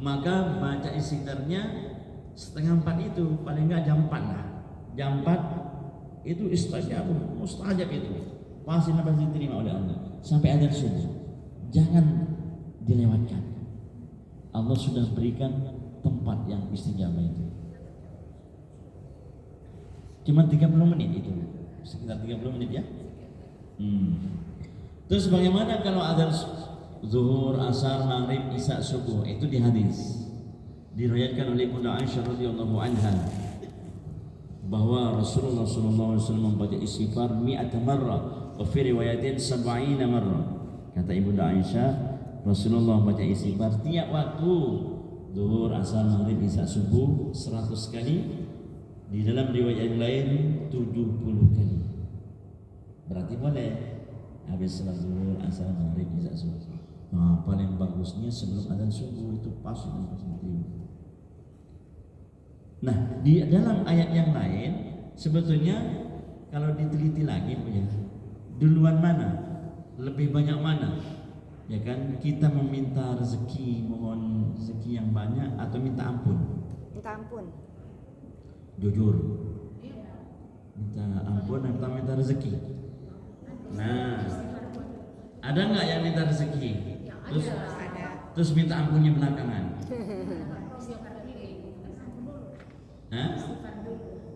Maka baca istighfarnya 3:30 itu paling nggak jam 4 lah. Jam 4 itu mustajab itu pasti diterima oleh Allah sampai azan subuh. Jangan dilewatkan. Allah sudah berikan tempat yang istijabah itu. Cuma 30 menit itu, sekitar 30 menit ya. Terus bagaimana kalau azan zuhur, asar, maghrib, isya, subuh? Itu di hadis diriwayatkan oleh Bunda Aisyah radhiyallahu anha bahwa Rasulullah SAW membaca istighfar 100 marrah wa fi riwayatin 70 marrah. Kata Ibunda Aisyah, Rasulullah membaca istighfar tiap waktu zuhur, asar, maghrib, isya, subuh 100 kali. Di dalam riwayat lain 70 kali. Berarti boleh habis salat zuhur, asar, maghrib, isya, subuh. Nah, paling bagusnya sebelum azan subuh itu pas itu. Nah, di dalam ayat yang lain sebetulnya kalau diteliti lagi punya duluan mana, lebih banyak mana, ya kan? Kita meminta rezeki, mohon rezeki yang banyak atau minta ampun? Minta ampun. Jujur, minta ampun atau minta rezeki? Nah, ada nggak yang minta rezeki? Terus minta ampunnya belakangan? Hah?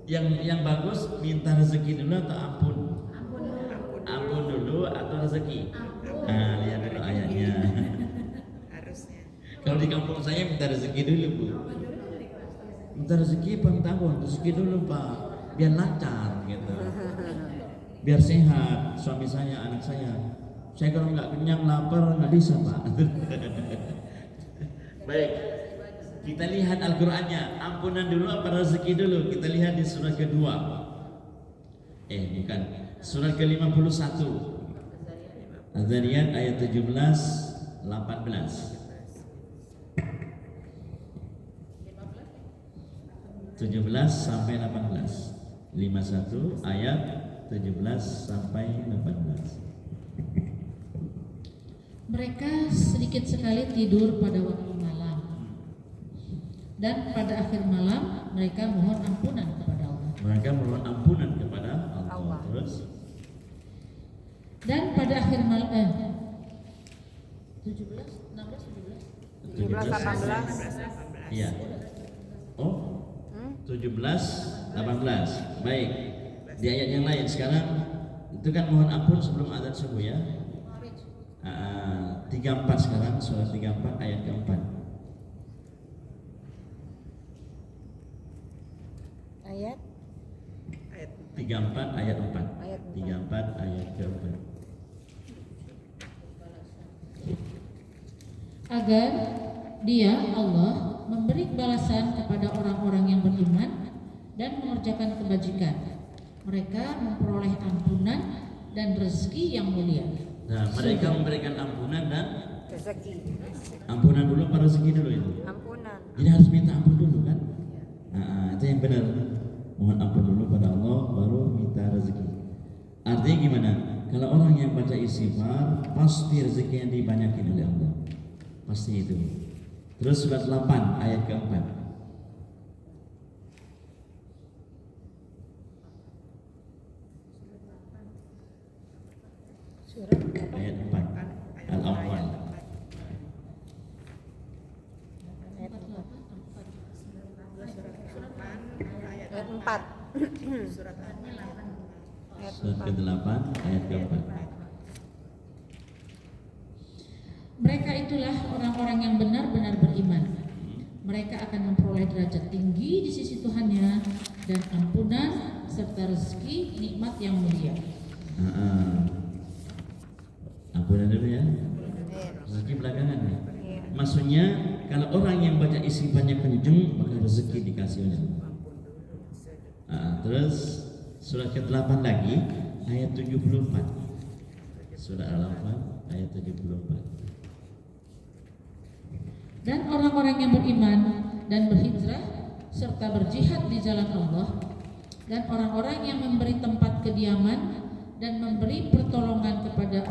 Yang bagus minta rezeki dulu atau ampun? Ampun dulu atau rezeki? Nah, lihat dulu ayatnya. Harusnya. Kalau di kampung saya minta rezeki dulu Bu. Minta rezeki apa minta ampun? Rezeki dulu Pak, biar lancar gitu. Biar sehat suami saya, anak saya. Saya kalau nggak kenyang lapar nggak bisa Pak. Baik. Kita lihat Al-Qur'annya, ampunan dulu apa rezeki dulu? Kita lihat di surat kedua. Bukan, surat ke-51. Az-Zariyat ayat 17 18. 17 sampai 18. 51 ayat 17 sampai 18. Mereka sedikit sekali tidur pada waktu malam. Dan pada akhir malam mereka mohon ampunan kepada Allah. Mereka mohon ampunan kepada Allah. Allah. Terus Dan pada akhir malam 17, 16, 17. 17, 18. Iya. Oh, 17, 18. Baik. Di ayat yang lain sekarang itu kan mohon ampun sebelum azan subuh ya. 34 sekarang, surah 34 ayat keempat. Ayat 34 ayat 4. Ayat 34 ayat keempat. Agar Dia Allah memberi balasan kepada orang-orang yang beriman dan mengerjakan kebajikan. Mereka memperoleh ampunan dan rezeki yang mulia. Nah, mereka memberikan ampunan dan rezeki. ampunan dulu apa rezeki dulu itu? Ampunan. Jadi harus minta ampun dulu kan? Itu yang benar. Mohon ampun dulu pada Allah baru minta rezeki. Artinya gimana? Kalau orang yang baca istighfar pasti rezeki yang dibanyakin oleh Allah. Pasti itu. Terus surat 8 ayat keempat. Surat Ayat 4 Al-Anfal. ayat 4. Surat Ayat Surat 4. ke-8 ayat keempat. Mereka itulah orang-orang yang benar-benar beriman. Mereka akan memperoleh derajat tinggi di sisi Tuhannya dan ampunan serta rezeki nikmat yang mulia. Ampunan dulu ya. Rezeki belakangan ya. Maksudnya kalau orang yang baca istighfarnya kenceng maka rezeki dikasih oleh Allah. Terus surat ke-8 lagi ayat 74. Surah Al-Anfal ayat 74. Dan orang-orang yang beriman dan berhijrah serta berjihad di jalan Allah, dan orang-orang yang memberi tempat kediaman dan memberi pertolongan kepada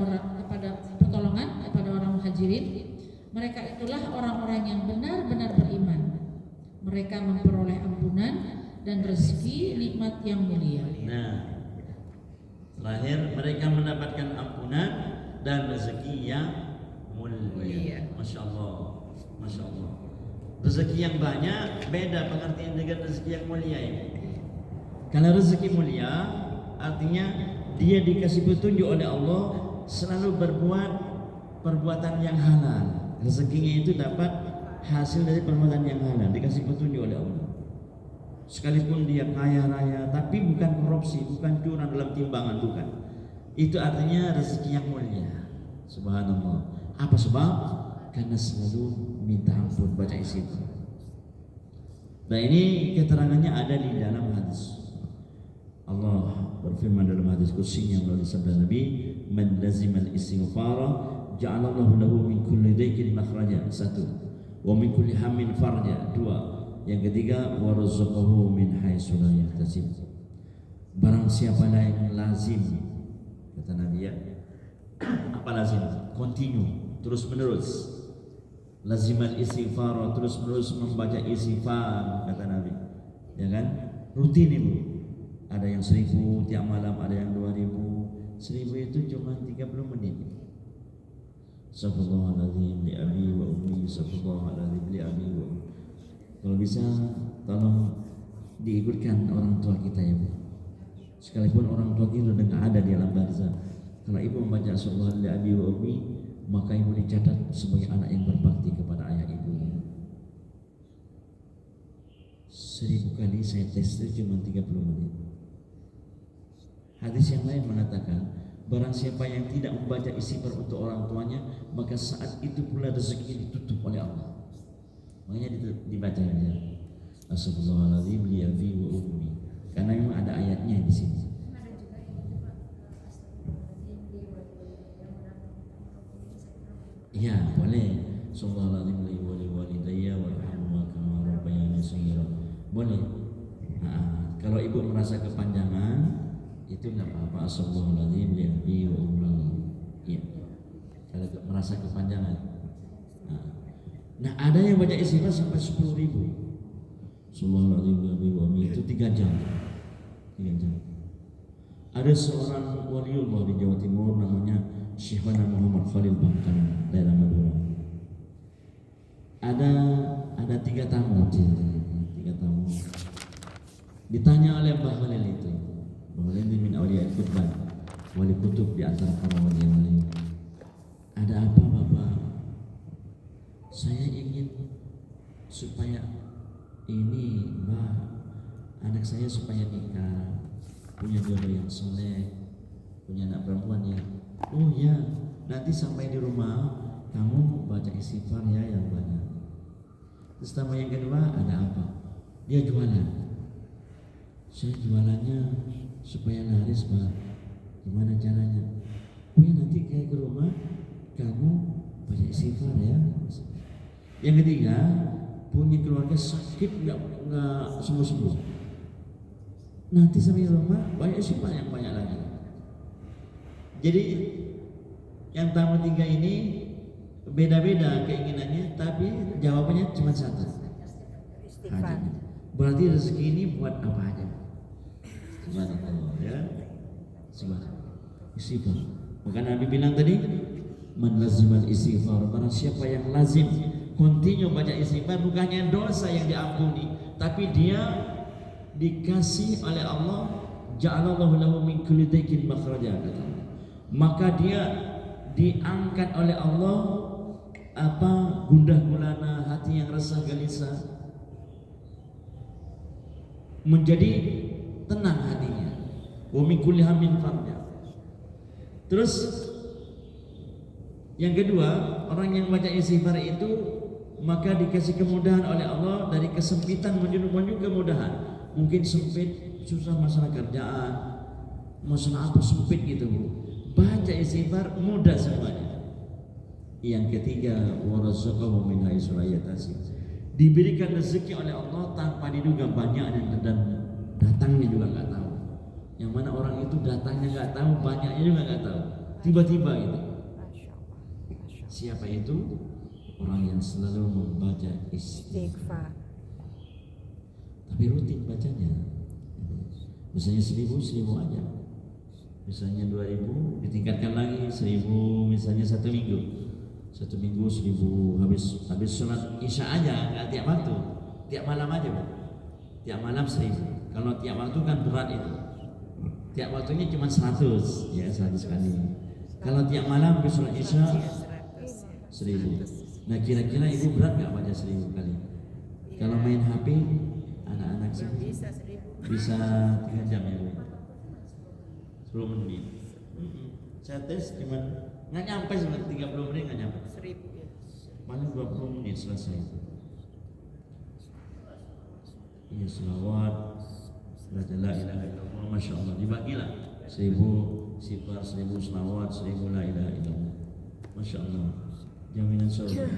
orang muhajirin, mereka itulah orang-orang yang benar-benar beriman. Mereka memperoleh ampunan dan rezeki nikmat yang mulia. Nah, terakhir mereka mendapatkan ampunan dan rezeki yang mulia. Masya Allah, Masya Allah. Rezeki yang banyak beda pengertian dengan rezeki yang mulia ini. Kalau rezeki mulia artinya dia dikasih petunjuk oleh Allah selalu berbuat perbuatan yang halal. Rezekinya itu dapat hasil dari perbuatan yang halal, dikasih petunjuk oleh Allah. Sekalipun dia kaya raya, tapi bukan korupsi, bukan curang dalam timbangan, bukan. Itu artinya rezeki yang mulia. Subhanallah. Apa sebab? Karena selalu minta ampun, baca istighfar. Nah ini keterangannya ada di dalam hadis. Allah berfirman dalam hadis kursinya melalui sabda Nabi, "Man lazima al-istighfara ja'alallahu lahu min kulli daykin makhraja." 1. Wa min kulli hammin farja. 2. Yang ketiga, wa razaqahu min haitsu la yahtasib. Barang siapa yang lazim, kata Nabi ya. Apa lazim? Continue, terus menerus. Lazimal istighfar, terus menerus membaca istighfar, kata Nabi. Ya kan? Rutin ibu. Ada yang 1000 tiap malam, ada yang 2000. 1000 itu cuma 30 menit. Astagfirullahaladzim li abi wa ummi, astagfirullahaladzim li abi wa ummi. Kalau bisa tolong diikutkan orang tua kita ya Bu. Sekalipun orang tua kita sudah nggak ada di alam barzah, kalau ibu membaca astagfirullahaladzim li abi wa ummi, maka ibu dicatat sebagai anak yang berbakti kepada ayah ibunya. 1000 kali saya tes itu cuma 30 menit. Hadis yang lain mengatakan, barang siapa yang tidak membaca istighfar untuk orang tuanya, maka saat itu pula rezeki ditutup oleh Allah. Makanya dibaca ya. Astagfirullahaladzim li abi wa ummi. Karena memang ada ayatnya di sini. Iya, boleh. Astagfirullahaladzim li wa li walidayya warhamhuma kama rabbayani shaghira. Boleh. Kalau ibu merasa kepanjangan itu enggak apa-apa. Astagfirullahaladzim li abi wa ummi. Iya. Kalau merasa kepanjangan. Nah, ada yang baca istighfar sampai 10.000. Subhanallah itu 3 jam. 3 jam. Ada seorang waliullah di Jawa Timur namanya Syekhana Muhammad Khalil Bangkan, daerah Madura. Ada 3 tamu, 3 tamu. Ditanya oleh Mbah Khalil itu, Mbah Khalil ini min awliya al-Qutban, wali kutub di antara para wali yang lain. Ada apa Bapak? Saya ingin supaya ini Mbah, anak saya supaya nikah, punya jodoh yang soleh, punya anak perempuan ya. Oh ya, nanti sampai di rumah kamu baca istighfar ya yang banyak. Terus tambah yang kedua, ada apa? Dia jualan. Saya jualannya supaya laris Pak. Gimana caranya? Oh ya, nanti kayak ke rumah kamu baca istighfar ya. Yang ketiga, punya keluarga sakit nggak sembuh-sembuh. Nanti sampai rumah banyak istighfar yang banyak lagi. Jadi yang tamu 3 ini beda-beda keinginannya, tapi jawabannya cuma satu. Istighfar. Berarti rezeki ini buat apa aja? Subhanallah ya. Subhanallah. Istighfar. Maka Nabi bilang tadi, man lazimal istighfar, barang siapa yang lazim continue baca istighfar, bukannya dosa yang diampuni, tapi dia dikasih oleh Allah, ja'alallahu lahu min kulli daikin makhraja. Maka dia diangkat oleh Allah gundah gulana, hati yang resah gelisah menjadi tenang hatinya. Wa min kulli hammin farja. Terus yang kedua, orang yang baca istighfar itu maka dikasih kemudahan oleh Allah, dari kesempitan menuju kemudahan. Mungkin sempit, susah masalah kerjaan, masalah apa sempit gitu Bu. Baca istighfar mudah semuanya. Yang ketiga, warazaqahu min haitsu la yahtasib. Diberikan rezeki oleh Allah tanpa diduga, banyak dan datangnya juga nggak tahu. Yang mana orang itu datangnya nggak tahu, banyaknya juga nggak tahu. Tiba-tiba gitu. Siapa itu? Orang yang selalu membaca istighfar. Tapi rutin bacanya. Misalnya 1000 aja. Misalnya 2000, ditingkatkan lagi 1000, misalnya 1 minggu. 1 minggu 1000, habis sholat isya aja, nggak tiap waktu, tiap malam aja Bu. Tiap malam 1000. Kalau tiap waktu kan berat itu. Tiap waktunya cuma 100, ya 100 kali. Kalau tiap malam habis sholat isya 1000. Nah kira-kira ibu berat nggak baca 1000 kali? Kalau main HP anak-anak sih bisa 3 jam ya Bu. 10 menit. Saya tes cuman nggak nyampe sebenarnya 30 menit, nggak nyampe. 1000 ya. Paling 20 menit selesai. Iya selawat, baca la ilaha illallah, masya Allah, dibagilah 1000 sifar, 1000 selawat, 1000 la ilaha illallah, masya Allah, jaminan surga.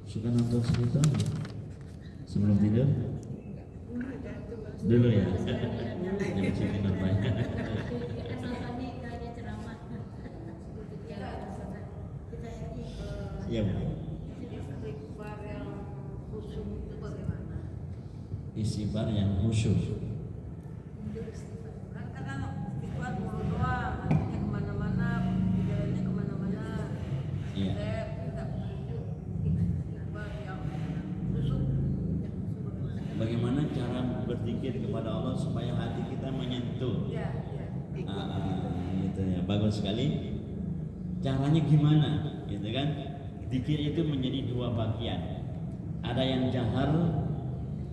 Suka nonton cerita sebelum tidur? Dulu ya. Jangan cerita apa ya. Iya Bu. Istighfar yang khusyuk itu bagaimana? Istighfar yang khusyuk. Kan kadang istighfar mulut doang, hatinya kemana-mana, pikirannya kemana-mana. Iya. Saya tidak khusyuk. Istighfar yang khusyuk. Bagaimana cara berzikir kepada Allah supaya hati kita menyentuh? Ya, ya. Gitu ya, bagus sekali. Caranya gimana? Gitu kan? Zikir itu menjadi 2 bagian. Ada yang jahar,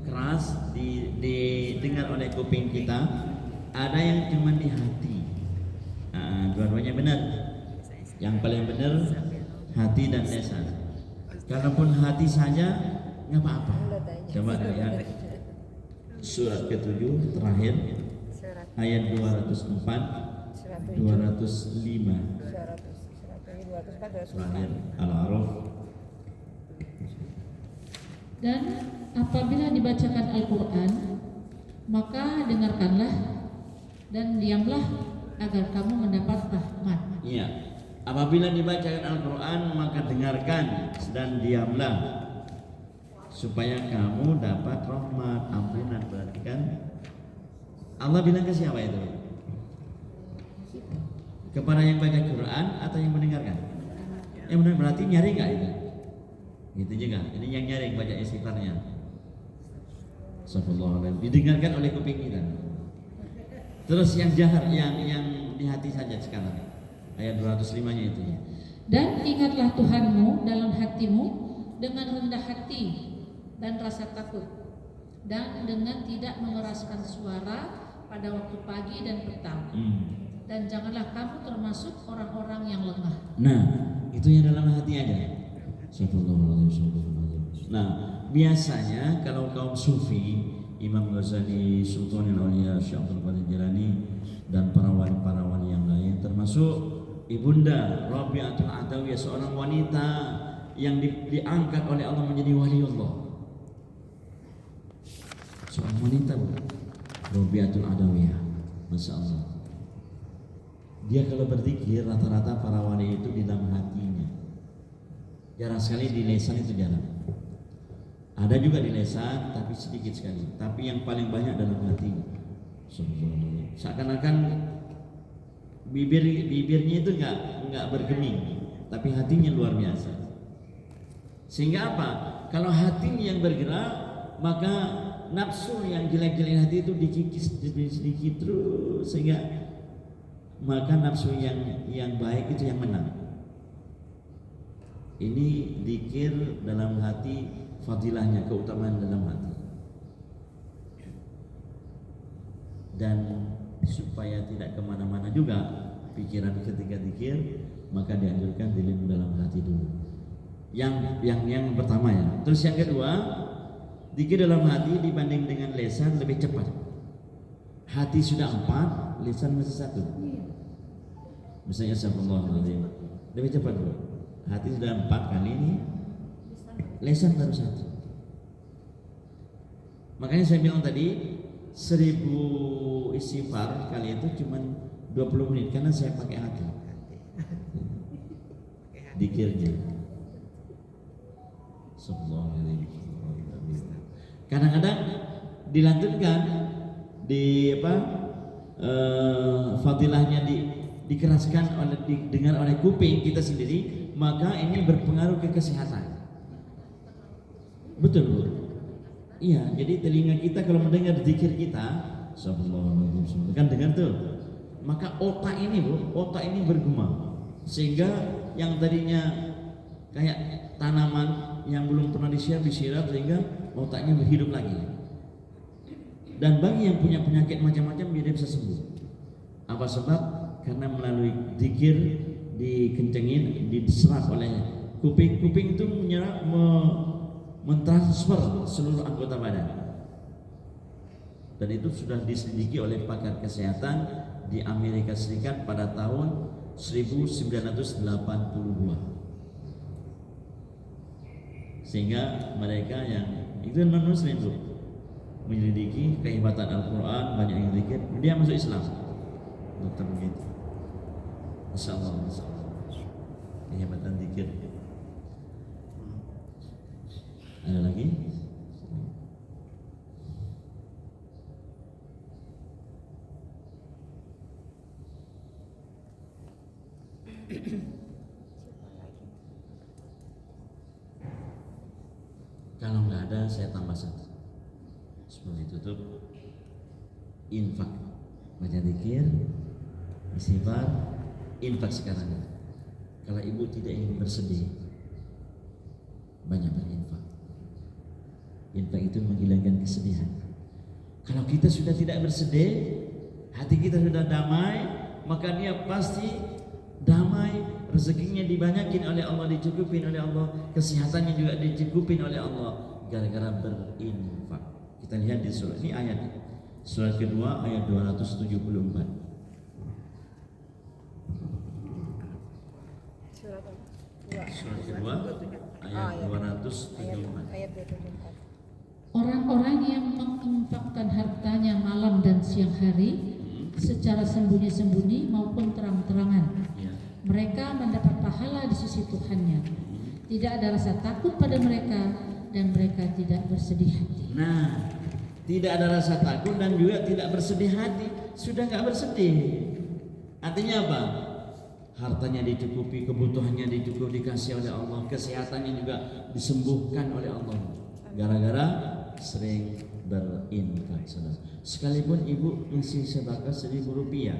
keras, didengar oleh kuping kita. Ada yang cuma di hati. Dua-duanya benar. Yang paling benar hati dan lisan. Kalaupun hati saja nggak apa-apa. Coba lihat surat ke-7 terakhir ayat 204, 205. Terakhir Al-A'raf. Dan apabila dibacakan Al-Quran, maka dengarkanlah dan diamlah agar kamu mendapat rahmat. Iya. Apabila dibacakan Al-Quran, maka dengarkan dan diamlah supaya kamu dapat rahmat, ampunan. Berarti kan Allah bilang ke siapa itu? Kepada yang baca Quran atau yang mendengarkan? Yang mendengar, berarti nyaring nggak itu? Gitu juga. Ini yang nyaring baca istighfarnya. Astagfirullahaladzim. Didengarkan oleh kuping kita. Terus yang jahar, yang di hati saja sekarang. Ayat 205-nya itu. Dan ingatlah Tuhanmu dalam hatimu dengan rendah hati dan rasa takut, dan dengan tidak mengeraskan suara pada waktu pagi dan petang. Dan janganlah kamu termasuk orang-orang yang lengah. Nah, itu yang dalam hati aja. Nah, biasanya kalau kaum sufi, Imam Ghazali, Sultanul Auliya, Syekh Abdul Qadir Jilani, dan para wali yang lain, termasuk Ibunda Rabi'atul Adawiyah, seorang wanita yang diangkat oleh Allah menjadi waliullah. Seorang wanita, Rabi'atul Adawiyah, Masya Allah. Dia kalau berzikir, rata-rata para wali itu di dalam hatinya. Jarang sekali di lisan, itu jarang. Ada juga di lisan, tapi sedikit sekali. Tapi yang paling banyak dalam hatinya. Seakan-akan bibirnya itu nggak bergeming, tapi hatinya luar biasa. Sehingga apa? Kalau hatinya yang bergerak, maka nafsu yang jelek-jelek hati itu dikikis sedikit terus, sehingga maka nafsu yang baik itu yang menang. Ini zikir dalam hati, fadilahnya, keutamaan dalam hati. Dan supaya tidak kemana-mana juga pikiran ketika zikir, maka dianjurkan dilem dalam hati dulu. Yang pertama ya. Terus yang kedua, zikir dalam hati dibanding dengan lisan lebih cepat. Hati sudah 4, lisan masih 1. Misalnya Astagfirullahaladzim, lebih cepat bro. Hati sudah 4 kali ini, lisan baru 1. Makanya saya bilang tadi 1000 istighfar kali itu cuma 20 menit karena saya pakai hati. Dikirnya. Kadang-kadang dilantunkan di fadilahnya dikeraskan didengar oleh kuping kita sendiri, maka ini berpengaruh ke kesehatan. Betul Bu? Iya, jadi telinga kita kalau mendengar zikir kita, kan dengar tuh, maka otak ini Bu, otak ini bergema, sehingga yang tadinya kayak tanaman yang belum pernah disiram, sehingga otaknya berhidup lagi. Dan bagi yang punya penyakit macam-macam, dia bisa sembuh. Apa sebab? Karena melalui zikir dikencengin, diserap oleh kuping itu mentransfer seluruh anggota badan. Dan itu sudah diselidiki oleh pakar kesehatan di Amerika Serikat pada tahun 1982. Sehingga mereka yang itu non-muslim itu menyelidiki kehebatan Al-Quran, banyak yang zikir, dia masuk Islam. Dokter begitu. Masya Allah, kehebatan zikir. Ada lagi? Kalau nggak ada, saya tambah satu. Sebelum ditutup, infak, baca zikir, istighfar, infak sekarang. Kalau ibu tidak ingin bersedih, banyak berinfak. Infak itu menghilangkan kesedihan. Kalau kita sudah tidak bersedih, hati kita sudah damai, maka dia pasti damai, rezekinya dibanyakin oleh Allah, dicukupin oleh Allah, kesehatannya juga dicukupin oleh Allah gara-gara berinfak. Kita lihat di surat ini, ayat surat kedua ayat 274. Surat kedua ayat 274. Orang-orang yang menginfakkan hartanya malam dan siang hari, secara sembunyi-sembunyi maupun terang-terangan, mereka mendapat pahala di sisi Tuhannya. Tidak ada rasa takut pada mereka dan mereka tidak bersedih hati. Nah, tidak ada rasa takut dan juga tidak bersedih hati. Sudah nggak bersedih. Artinya apa? Hartanya dicukupi, kebutuhannya dicukupi, dikasih oleh Allah, kesehatannya juga disembuhkan oleh Allah. Gara-gara sering berinfak sedekah. Sekalipun ibu ngasih sedekah 1.000 rupiah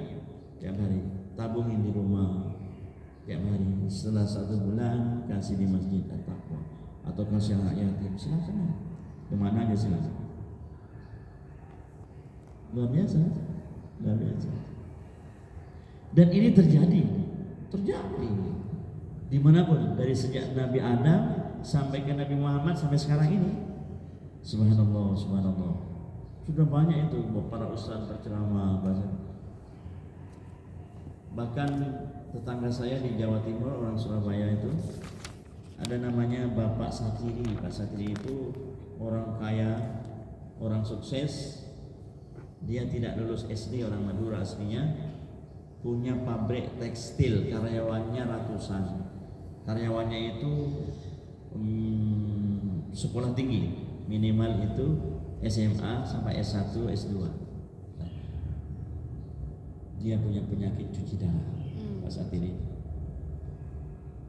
tiap hari, tabungin di rumah tiap hari. Setelah 1 bulan kasih di masjid At-Taqwa atau kasih anak yatim, silakan. Kemana aja silakan. Luar biasa, luar biasa. Dan ini terjadi dimanapun, dari sejak Nabi Adam sampai ke Nabi Muhammad sampai sekarang ini. Subhanallah, subhanallah. Sudah banyak itu para ustaz berceramah bahasa. Bahkan tetangga saya di Jawa Timur, orang Surabaya itu, ada namanya Bapak Satiri. Pak Satiri itu orang kaya, orang sukses. Dia tidak lulus SD, orang Madura aslinya. Punya pabrik tekstil, karyawannya ratusan. Karyawannya itu sekolah tinggi, minimal itu SMA sampai S1, S2. Dia punya penyakit cuci darah, Pak Satiri.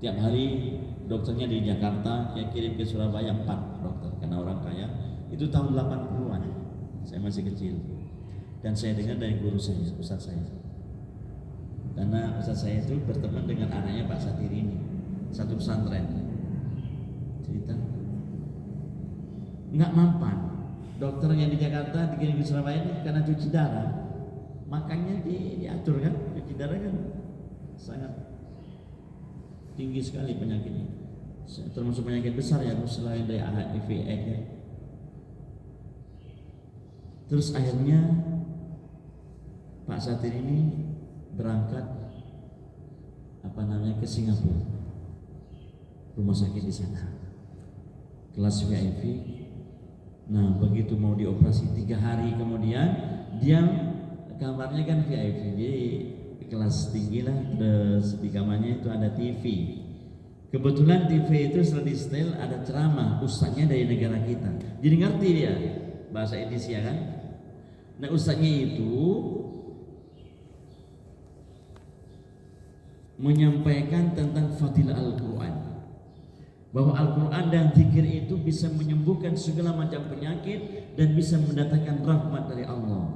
Tiap hari dokternya di Jakarta, dia kirim ke Surabaya 4 dokter, karena orang kaya. Itu tahun 80-an, saya masih kecil. Dan saya dengar dari guru saya, ustaz saya. Karena ustaz saya itu berteman dengan anaknya Pak Satiri ini, satu pesantren. Cerita nggak mampan. Dokter yang di Jakarta dikirim ke Surabaya ini karena cuci darah, makannya diatur kan, cuci darah kan sangat tinggi sekali penyakitnya, termasuk penyakit besar ya selain dari HIV/AIDS ya. Terus akhirnya Pak Satiri ini berangkat ke Singapura, rumah sakit di sana, kelas VIP. Nah begitu mau dioperasi 3 hari kemudian, dia kamarnya kan VIP, jadi kelas tinggi lah, terus di kamarnya itu ada TV. Kebetulan TV itu setelah di setel ada ceramah, ustadznya dari negara kita, jadi ngerti dia bahasa Indonesia kan. Nah ustadznya itu menyampaikan tentang fadilah Al-Quran, bahwa Al-Quran dan zikir itu bisa menyembuhkan segala macam penyakit dan bisa mendatangkan rahmat dari Allah.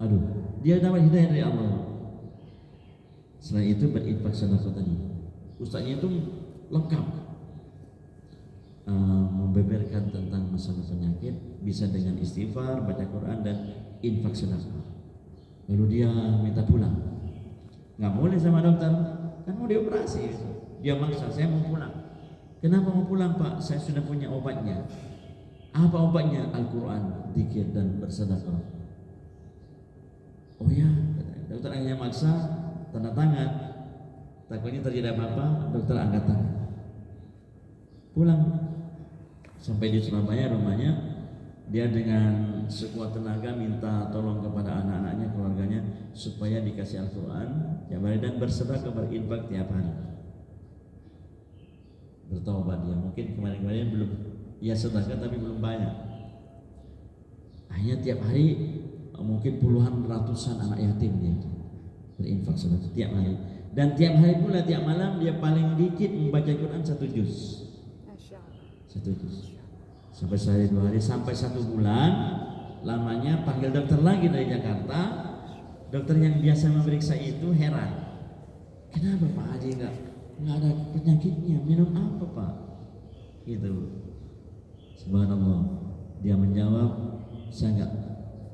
Aduh, dia dapat hidayah dari Allah. Selain itu berinfak sedekah tadi, ustaznya itu lengkap membeberkan tentang masalah penyakit, bisa dengan istighfar, baca Quran dan infak sedekah. Lalu dia minta pulang. Nggak boleh sama dokter, kan mau dioperasi. Dia maksa, saya mau pulang. Kenapa mau pulang Pak? Saya sudah punya obatnya. Apa obatnya? Al-Quran, zikir dan bersedekah. Oh ya, dokter akhirnya maksa, tanda tangan. Takutnya terjadi apa-apa, dokter angkat tangan. Pulang. Sampai di Surabaya rumahnya, dia dengan sekuat tenaga minta tolong kepada anak-anaknya, keluarganya, supaya dikasih Al-Quran tiap hari dan bersedekah, berinfak tiap hari. Bertaubat dia, mungkin kemarin-kemarin belum, ya sedekah tapi belum banyak. Akhirnya tiap hari mungkin puluhan ratusan anak yatim dia berinfak sedekah tiap hari. Dan tiap hari pula tiap malam dia paling dikit membaca Quran 1 juz. 1 juz. Sampai sehari 2 hari, sampai 1 bulan lamanya panggil dokter lagi dari Jakarta. Dokter yang biasa memeriksa itu heran, kenapa Pak Haji nggak ada penyakitnya, minum apa Pak? Gitu. Subhanallah, dia menjawab, saya nggak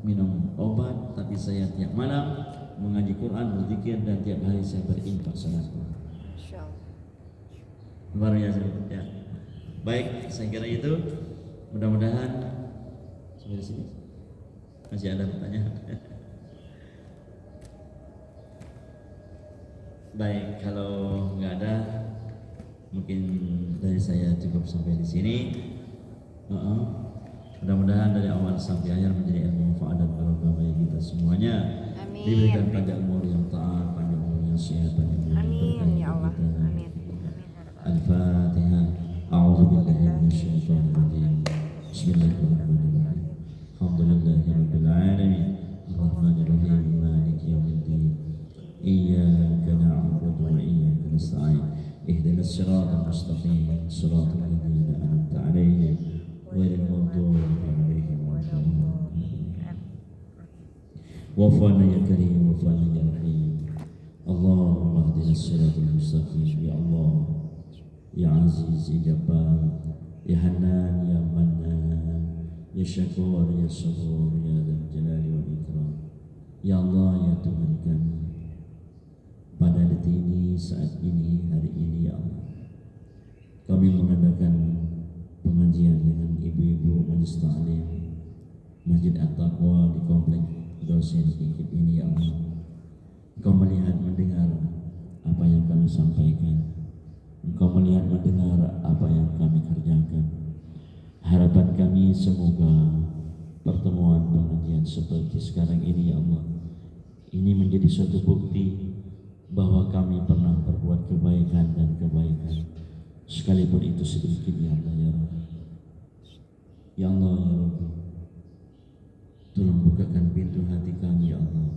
minum obat, tapi saya tiap malam mengaji Quran, berzikir, dan tiap hari saya berinfak sedekah. Luar biasa ya. Baik, saya kira itu. Mudah-mudahan sampai di sini masih ada pertanyaan. Baik, kalau nggak ada, mungkin dari saya cukup sampai di sini. Mudah-mudahan dari awal sampai akhir menjadi ilmu manfaat dan barokah bagi kita semuanya. Amin. Diberikan panjang umur yang taat, panjang umur yang sehat, panjang umur yang berkah. Amin ya Allah. Amin. Al-Fatihah. A'udzu billahi من الشيطان الرجيم بسم الله الرحمن الرحيم الحمد لله رب العالمين الرحمن الرحيم مالك يوم الدين إياك نعبد وإياك نستعين اهدنا الصراط المستقيم صراط الذين أنعمت عليهم غير المغضوب عليهم ولا الضالين وفقنا يا كريم وفقنا يا رحيم اللهم اهدنا الصراط المستقيم يا الله يا عزيز يا جبار يا حنان يا منان يا شكور يا صبور يا ذا الجلال والإكرام ya Allah ya Tuhan kami pada detik ini saat ini hari ini ya Allah kami mengadakan pengajian dengan ibu-ibu Majelis Ta'lim Masjid At-Taqwa di komplek dosen Kikip ini ya Allah. Engkau melihat mendengar apa yang kami sampaikan, Engkau melihat mendengar apa yang kami kerjakan. Harapan kami semoga pertemuan pengajian seperti sekarang ini ya Allah, ini menjadi suatu bukti bahwa kami pernah berbuat kebaikan dan kebaikan, sekalipun itu sedikit ya Allah ya Rabbi. Ya Allah ya Rabbi, tolong bukakan pintu hati kami ya Allah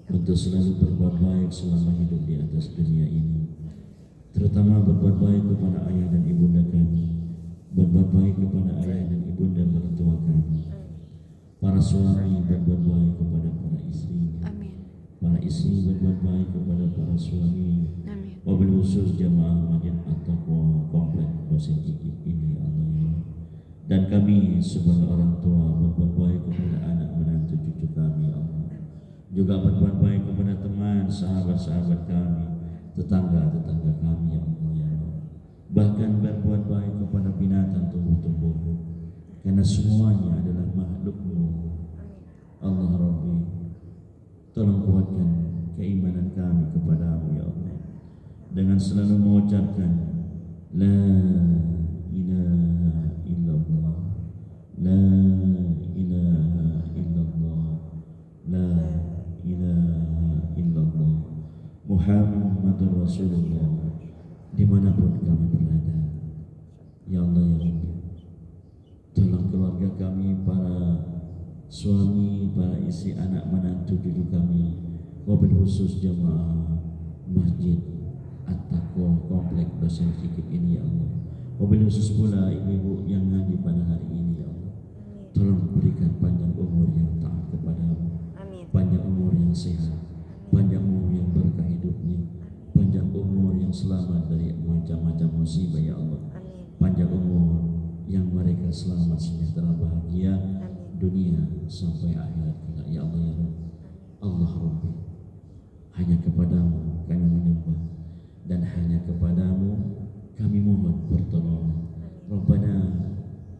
untuk selalu berbuat baik selama hidup di atas dunia ini, terutama berbuat baik kepada ayah dan ibunda kami, berbuat baik kepada ayah dan ibunda mertua kami, para suami berbuat baik kepada para istrinya, para istri berbuat baik kepada para suami, wabil khusus jamaah Masjid At-Taqwa komplek dosen Kikip ini ya Allah ya. Dan kami sebagai orang tua berbuat baik kepada anak menantu cucu kami ya Allah, juga berbuat baik kepada teman sahabat-sahabat kami, tetangga-tetangga kami ya Allah ya Allah. Bahkan berbuat baik kepada binatang tumbuh-tumbuhan, karena semuanya adalah makhlukmu Allah Rabbi. Tolong kuatkan keimanan kami kepadamu ya Allah, dengan selalu mengucapkan La ilaha illallah, La ilaha illallah, La ilaha illallah, Muhammadur Rasulullah, dimanapun kami berada ya Allah ya Rabbi. Tolong keluarga kami, para suami, para istri, anak menantu cucu kami, wabil khusus jamaah Masjid At-Taqwa komplek dosen Kikip ini ya Allah, wabil khusus pula ibu-ibu yang ngaji pada hari ini ya Allah. Tolong berikan panjang umur yang taat kepadamu, panjang umur yang sehat, panjang umur yang berkah hidupnya, panjang umur yang selamat dari macam-macam musibah ya Allah, panjang umur yang mereka selamat sejahtera bahagia dunia sampai akhirat kelak ya Allah ya Rabbi. Allah Rabbi, hanya kepadamu kami menyembah dan hanya kepadamu kami mohon pertolongan.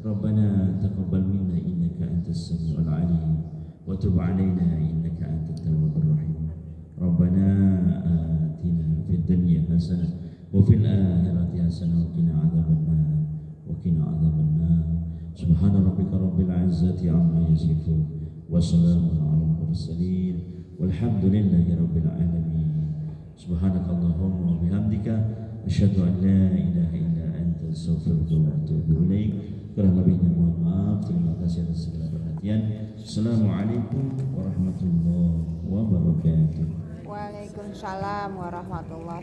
Rabbana taqabbal minna innaka antas samiul alim wa tub alaina innaka antat tawwabur rahim. Rabbana atina fid dunya hasanah wa fil akhirati hasanah wa qina adzabannar wa qina adzabannar. Subhana rabbika rabbil izzati amma yasifun wa salamun alal mursalin walhamdulillahi rabbil alamin. Subhanakallahumma wa bihamdika asyhadu an la ilaha illa anta astaghfiruka wa atubu ilaik. Kurang lebihnya mohon maaf. Terima kasih atas segala perhatian. Assalamualaikum warahmatullahi wabarakatuh. Waalaikumsalam warahmatullahi